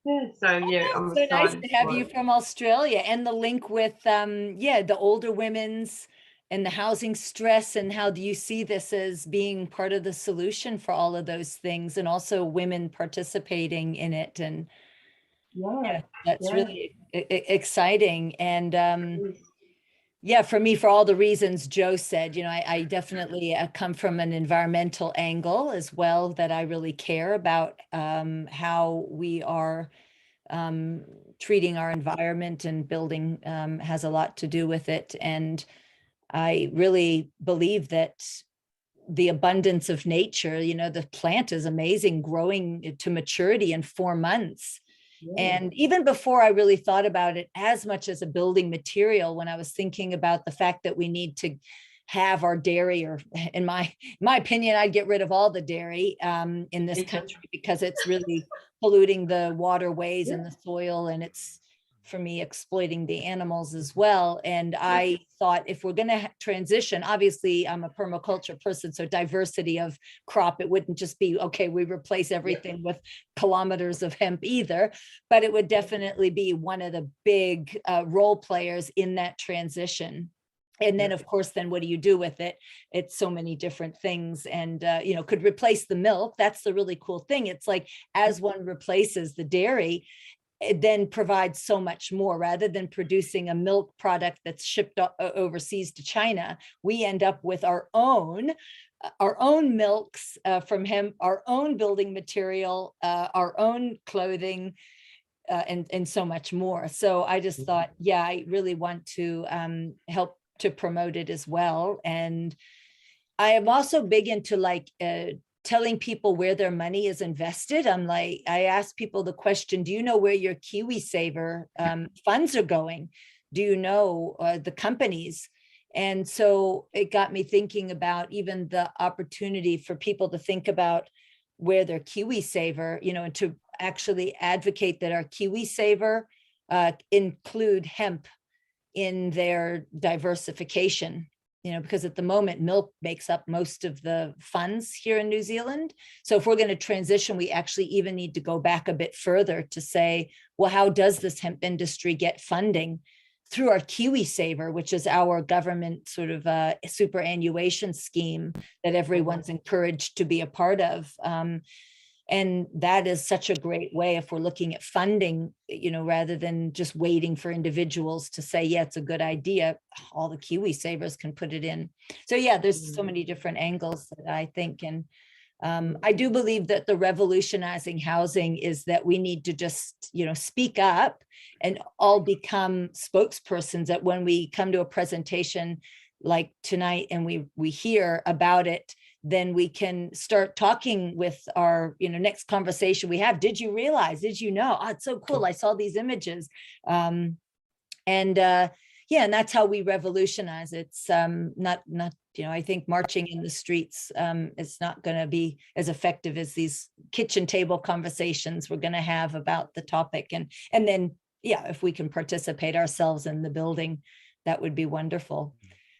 Yeah, so yeah, I'm so nice to have you from Australia, and the link with the older women's and the housing stress, and how do you see this as being part of the solution for all of those things, and also women participating in it? And that's really exciting. And for me, for all the reasons Joe said, I definitely come from an environmental angle as well, that I really care about how we are treating our environment, and building has a lot to do with it. And I really believe that the abundance of nature, the plant is amazing, growing to maturity in 4 months. And even before I really thought about it as much as a building material, when I was thinking about the fact that we need to have our dairy, or in my opinion, I'd get rid of all the dairy in this country, because it's really polluting the waterways and the soil, and it's, for me, exploiting the animals as well. And I thought, if we're going to transition, obviously I'm a permaculture person, so diversity of crop, it wouldn't just be, okay, we replace everything with kilometers of hemp either, but it would definitely be one of the big role players in that transition. And then, of course, then what do you do with it? It's so many different things, and, could replace the milk. That's the really cool thing. It's like, as one replaces the dairy, it then provides so much more. Rather than producing a milk product that's shipped overseas to China, we end up with our own our own milks from hemp, our own building material, our own clothing, and so much more. So I just thought, yeah, I really want to help to promote it as well. And I am also big into like telling people where their money is invested. I'm like, I ask people the question, do you know where your KiwiSaver funds are going? Do you know the companies? And so it got me thinking about even the opportunity for people to think about where their KiwiSaver, you know, and to actually advocate that our KiwiSaver include hemp in their diversification, you know, because at the moment milk makes up most of the funds here in New Zealand. So if we're going to transition, we actually even need to go back a bit further to say, well, how does this hemp industry get funding? Through our KiwiSaver, which is our government sort of superannuation scheme that everyone's encouraged to be a part of. And that is such a great way if we're looking at funding, you know, rather than just waiting for individuals to say, yeah, it's a good idea, all the KiwiSavers can put it in. So yeah, there's so many different angles that I think. And I do believe that the revolutionizing housing is that we need to just, you know, speak up and all become spokespersons, that when we come to a presentation like tonight and we hear about it, then we can start talking with our, you know, next conversation we have. Did you realize, did you know? Oh, it's so cool. I saw these images. Yeah, and that's how we revolutionize. It's not, you know, I think marching in the streets is not going to be as effective as these kitchen table conversations we're going to have about the topic. And then, yeah, if we can participate ourselves in the building, that would be wonderful.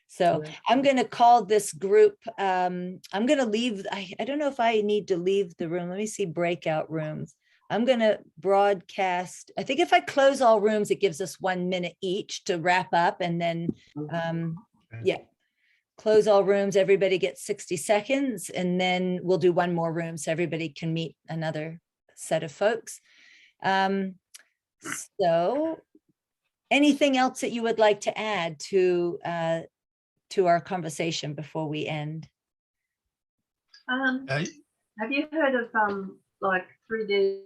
So I'm going to call this group, I'm going to leave, I don't know if I need to leave the room. Let me see breakout rooms. I'm going to broadcast. I think if I close all rooms, it gives us 1 minute each to wrap up, and then, yeah, close all rooms. Everybody gets 60 seconds, and then we'll do one more room so everybody can meet another set of folks. So anything else that you would like to add to our conversation before we end? Have you heard of like 3D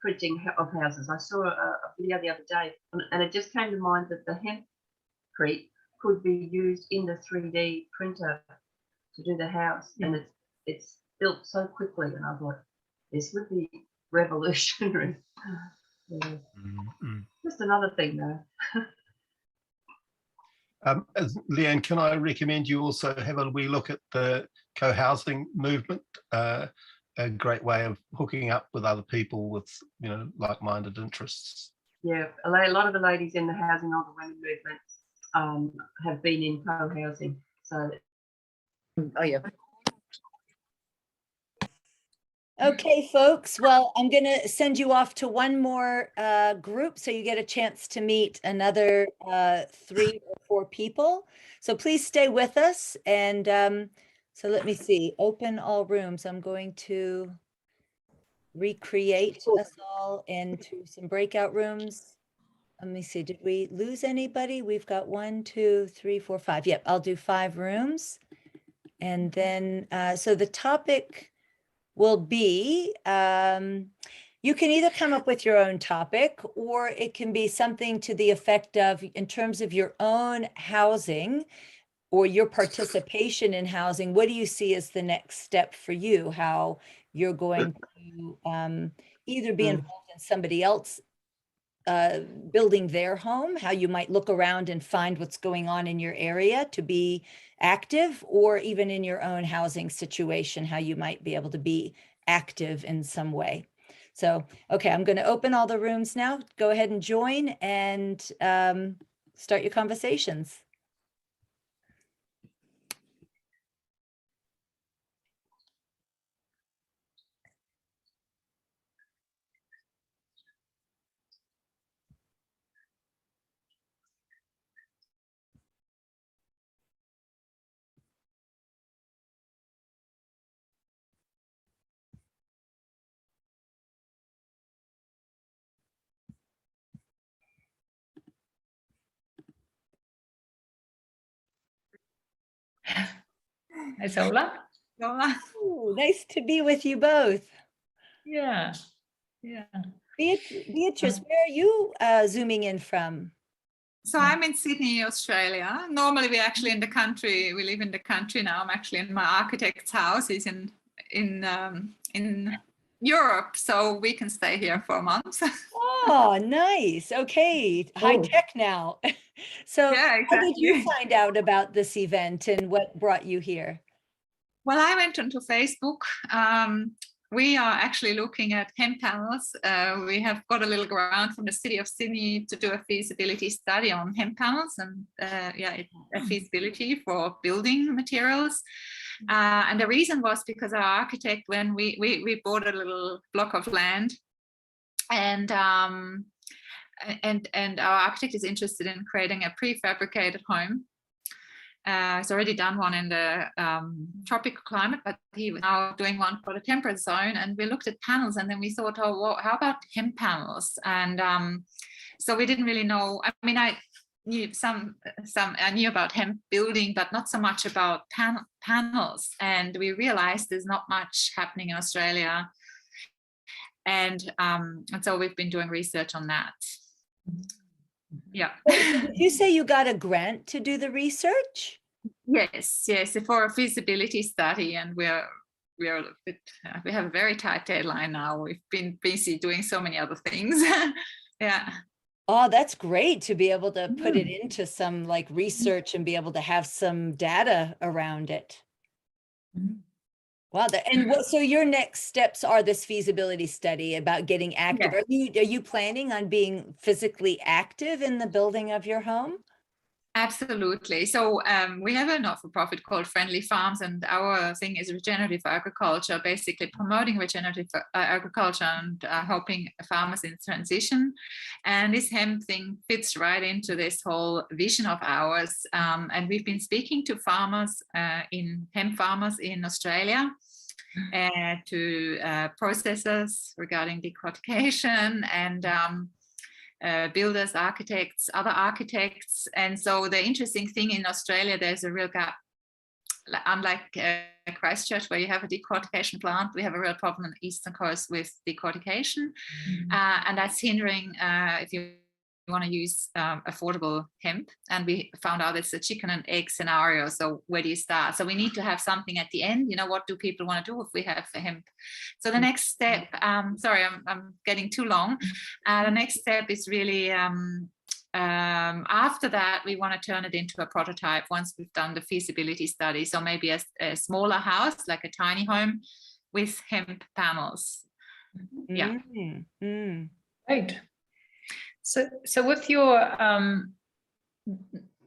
printing of houses? I saw a video the other day, and it just came to mind that the Hempcrete could be used in the 3D printer to do the house, and it's built so quickly. And I thought this would be revolutionary. Yeah. Just another thing, though. Leanne, can I recommend you also have a wee look at the co-housing movement? A great way of hooking up with other people with, you know, like-minded interests. Yeah, a lot of the ladies in the Housing Older Women movement have been in co-housing. So, oh yeah. Okay, folks. Well, I'm going to send you off to one more group so you get a chance to meet another 3 or 4 people. So please stay with us. And so let me see, open all rooms. I'm going to recreate us all into some breakout rooms. Let me see, did we lose anybody? We've got 1, 2, 3, 4, 5. Yep, I'll do 5 rooms. And then, so the topic will be, you can either come up with your own topic, or it can be something to the effect of, in terms of your own housing or your participation in housing, what do you see as the next step for you? How you're going to either be involved in somebody else building their home, how you might look around and find what's going on in your area to be active, or even in your own housing situation, how you might be able to be active in some way. So, okay, I'm going to open all the rooms now. Go ahead and join and start your conversations. Hi, Zola. Zola. Ooh, nice to be with you both. Yeah. Beatrice, where are you zooming in from? So I'm in Sydney, Australia. Normally we're actually in the country. We live in the country now. I'm actually in my architect's house. He's in Europe, so we can stay here for a month. Oh, nice. Okay, high tech now. So Yeah, how did you exactly. find out about this event and what brought you here? Well, I went onto Facebook. We are actually looking at hemp panels. We have got a little grant from the city of Sydney to do a feasibility study on hemp panels and a feasibility for building materials. And the reason was because our architect, when we bought a little block of land, and our architect is interested in creating a prefabricated home. He's already done one in the tropical climate, but he was now doing one for the temperate zone. And we looked at panels, and then we thought, oh, well, how about hemp panels? And so we didn't really know. I mean, I knew I knew about hemp building, but not so much about panels. And we realized there's not much happening in Australia. And so we've been doing research on that. Yeah. Did you say you got a grant to do the research? Yes, for a feasibility study, and we have a very tight deadline now. We've been busy doing so many other things. Yeah. Oh, that's great to be able to put it into some like research and be able to have some data around it. Wow. So your next steps are this feasibility study about getting active. Yeah. Are you planning on being physically active in the building of your home? Absolutely. So we have a not-for-profit called Friendly Farms, and our thing is regenerative agriculture, basically promoting regenerative agriculture and helping farmers in transition. And this hemp thing fits right into this whole vision of ours. And we've been speaking to farmers, hemp farmers in Australia, to processors regarding decortication, and builders, architects, other architects. And so the interesting thing in Australia, there's a real gap. Unlike Christchurch, where you have a decortication plant, we have a real problem on the eastern coast with decortication. And that's hindering if you want to use affordable hemp. And we found out it's a chicken and egg scenario. So where do you start? So we need to have something at the end. You know, what do people want to do if we have hemp? So the next step, sorry, I'm getting too long. The next step is really after that, we want to turn it into a prototype once we've done the feasibility study. So maybe a smaller house, like a tiny home with hemp panels. Yeah. Great. So with your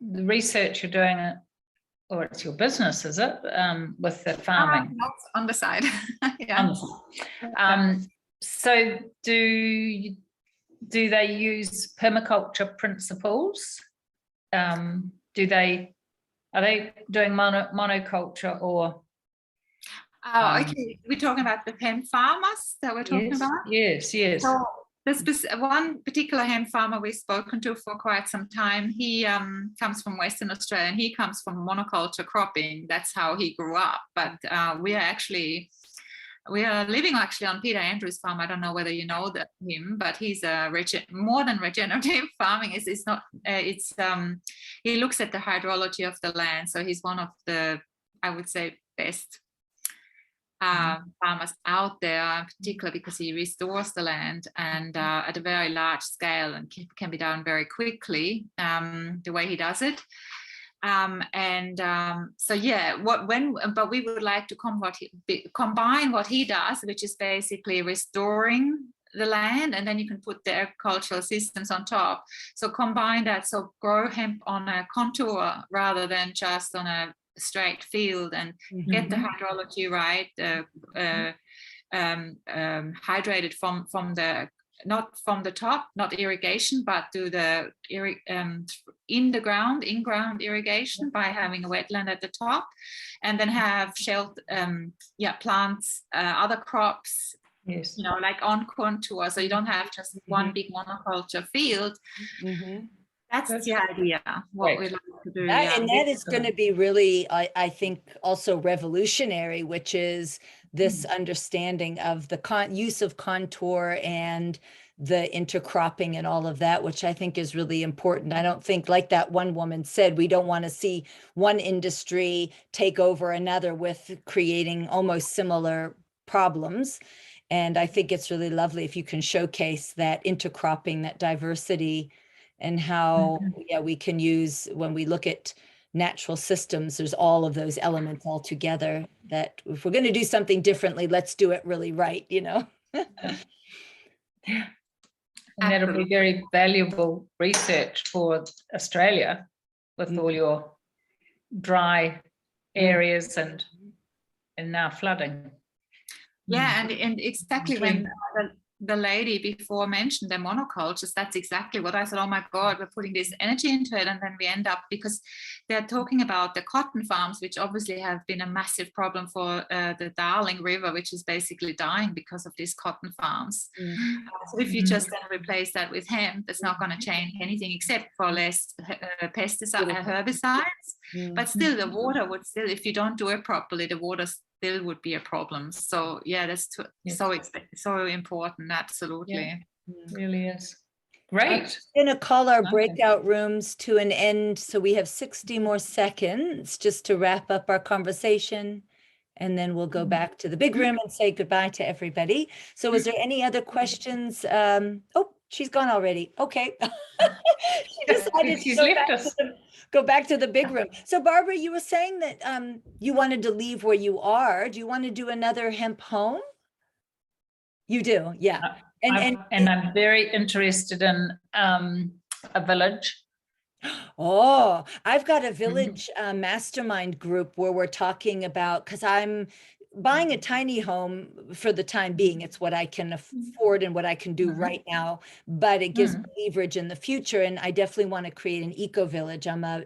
the research you're doing, or it's your business, is it, with the farming? Not on the side. Yeah. So do they use permaculture principles? Are they doing monoculture or? Oh, okay. We're talking about the hemp farmers that we're talking about? Yes. So this one particular hemp farmer we've spoken to for quite some time, he comes from Western Australia, and he comes from monoculture cropping. That's how he grew up. But we are living actually on Peter Andrews' farm. I don't know whether you know him, but he's more than regenerative farming. It's not. He looks at the hydrology of the land. So he's one of the, I would say, best farmers out there, particularly because he restores the land and at a very large scale, and can be done very quickly, the way he does it. So yeah, but we would like to combine what he does, which is basically restoring the land, and then you can put the agricultural systems on top. So combine that, so grow hemp on a contour rather than just on a straight field, and get the hydrology right, hydrated from the, not from the top, not irrigation, but do the in-ground irrigation by having a wetland at the top, and then have plants, other crops, yes, you know, like on contour, so you don't have just one big monoculture field. That's the idea, what we like to do. That, Yeah. and that is going to be really, I think, also revolutionary, which is this understanding of the use of contour and the intercropping and all of that, which I think is really important. I don't think, like that one woman said, we don't want to see one industry take over another with creating almost similar problems. And I think it's really lovely if you can showcase that intercropping, that diversity, and how we can use, when we look at natural systems, there's all of those elements all together, that if we're going to do something differently, let's do it really right, you know. And that'll be very valuable research for Australia with all your dry areas and now flooding. Yeah, and exactly when the lady before mentioned the monocultures, that's exactly what I thought. Oh my God, we're putting this energy into it, and then we end up, because they're talking about the cotton farms, which obviously have been a massive problem for the Darling River, which is basically dying because of these cotton farms. So if you just then replace that with hemp, it's not going to change anything except for less pesticide, herbicides. But still, the water would still, if you don't do it properly, the water still would be a problem. So yeah, that's so important. Absolutely. Really is. Great. I'm going to call our breakout rooms to an end. So we have 60 more seconds just to wrap up our conversation. And then we'll go back to the big room and say goodbye to everybody. So is there any other questions? Oh, she's gone already. Okay. She decided to go back to the big room. So Barbara, you were saying that you wanted to leave where you are. Do you want to do another hemp home? You do, yeah. And I'm very interested in a village. Oh, I've got a village mastermind group where we're talking about, because I'm buying a tiny home for the time being. It's what I can afford and what I can do right now, but it gives me leverage in the future. And I definitely want to create an eco village. I'm a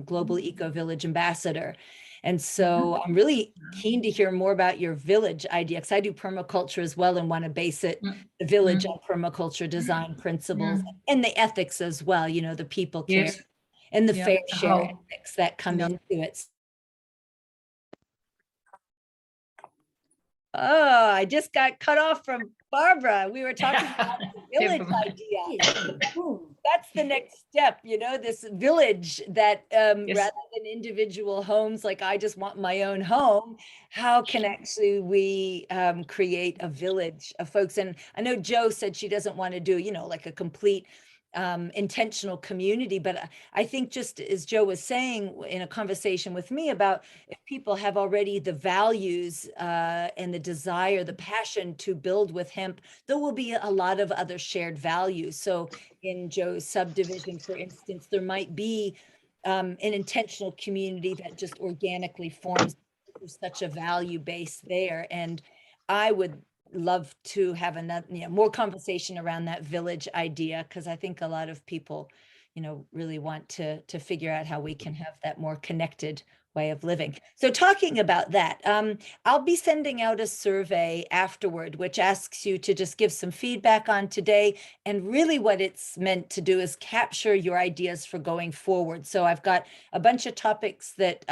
global eco village ambassador. And so I'm really keen to hear more about your village idea, because I do permaculture as well and want to base the village on permaculture design principles and the ethics as well, you know, the people care and the fair share ethics that come into it. Oh, I just got cut off from Barbara. We were talking about the village idea. That's the next step, you know, this village that rather than individual homes, like I just want my own home, how can actually we create a village of folks? And I know Jo said she doesn't want to do, you know, like a complete intentional community, but I think, just as Jo was saying in a conversation with me, about if people have already the values and the desire, the passion to build with hemp, there will be a lot of other shared values. So in Jo's subdivision, for instance, there might be an intentional community that just organically forms. There's such a value base there, and I would love to have another, more conversation around that village idea, because I think a lot of people, you know, really want to figure out how we can have that more connected way of living. So talking about that, I'll be sending out a survey afterward, which asks you to just give some feedback on today. And really what it's meant to do is capture your ideas for going forward. So I've got a bunch of topics that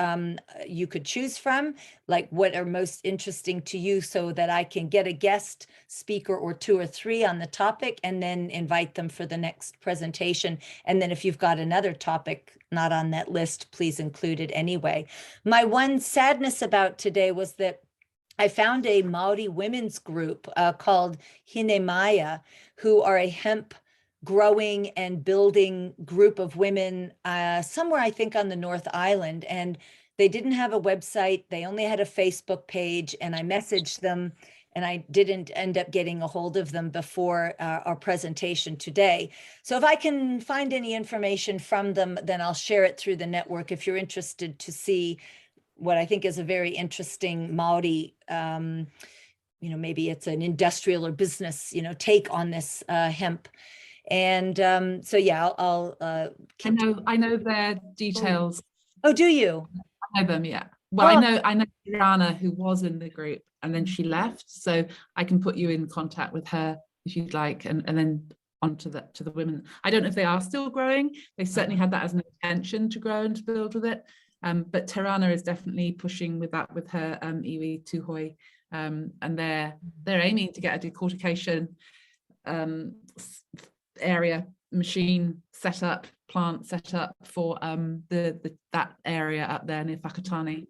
you could choose from, like what are most interesting to you, so that I can get a guest speaker or 2 or 3 on the topic and then invite them for the next presentation. And then if you've got another topic not on that list, please include it anyway. My one sadness about today was that I found a Maori women's group called Hinemaya, who are a hemp growing and building group of women somewhere, I think, on the North Island. And they didn't have a website. They only had a Facebook page. And I messaged them, and I didn't end up getting a hold of them before our presentation today. So if I can find any information from them, then I'll share it through the network if you're interested to see what I think is a very interesting Maori, you know, maybe it's an industrial or business, you know, take on this hemp. And so, yeah, I'll I know their details. Oh, do you? I know them, yeah. Well, I know Rana, who was in the group, and then she left, so I can put you in contact with her if you'd like, and then onto to the women. I don't know if they are still growing. They certainly had that as an intention to grow and to build with it. But Terana is definitely pushing with that with her iwi tuhoi, and they're aiming to get a decortication area machine set up, plant set up for that area up there near Whakatane.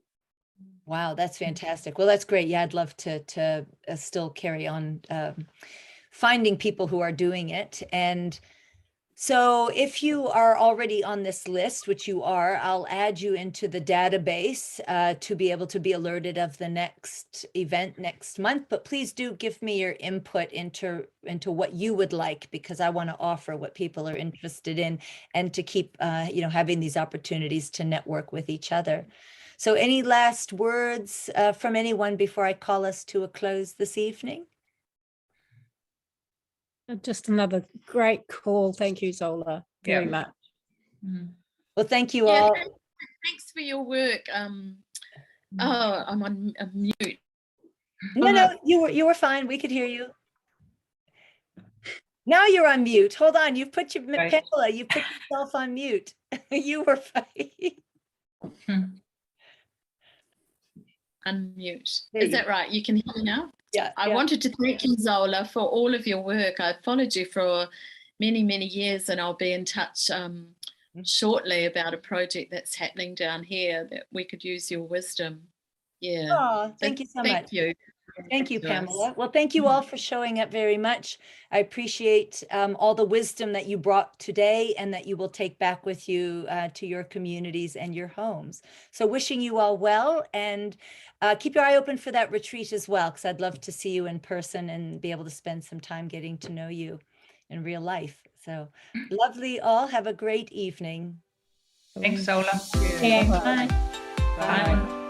Wow, that's fantastic. Well, that's great. Yeah, I'd love to still carry on finding people who are doing it. And so if you are already on this list, which you are, I'll add you into the database to be able to be alerted of the next event next month. But please do give me your input into what you would like, because I want to offer what people are interested in and to keep having these opportunities to network with each other. So any last words from anyone before I call us to a close this evening? Just another great call. Thank you, Zola, very much. Well, thank you all. Thanks for your work. Oh, I'm on mute. No, you were fine. We could hear you. Now you're on mute. Hold on. You've put your Pamela, you put yourself on mute. You were fine. Unmute. Is that right? You can hear me now? Yeah. I wanted to thank you, Zola, for all of your work. I've followed you for many, many years, and I'll be in touch shortly about a project that's happening down here that we could use your wisdom. Yeah. Oh, thank you so much. Thank you. Thank you, Pamela. Well, thank you all for showing up very much. I appreciate all the wisdom that you brought today and that you will take back with you to your communities and your homes. So wishing you all well, and keep your eye open for that retreat as well, because I'd love to see you in person and be able to spend some time getting to know you in real life. So lovely all. Have a great evening. Thanks, Zola. Yeah, bye. Bye.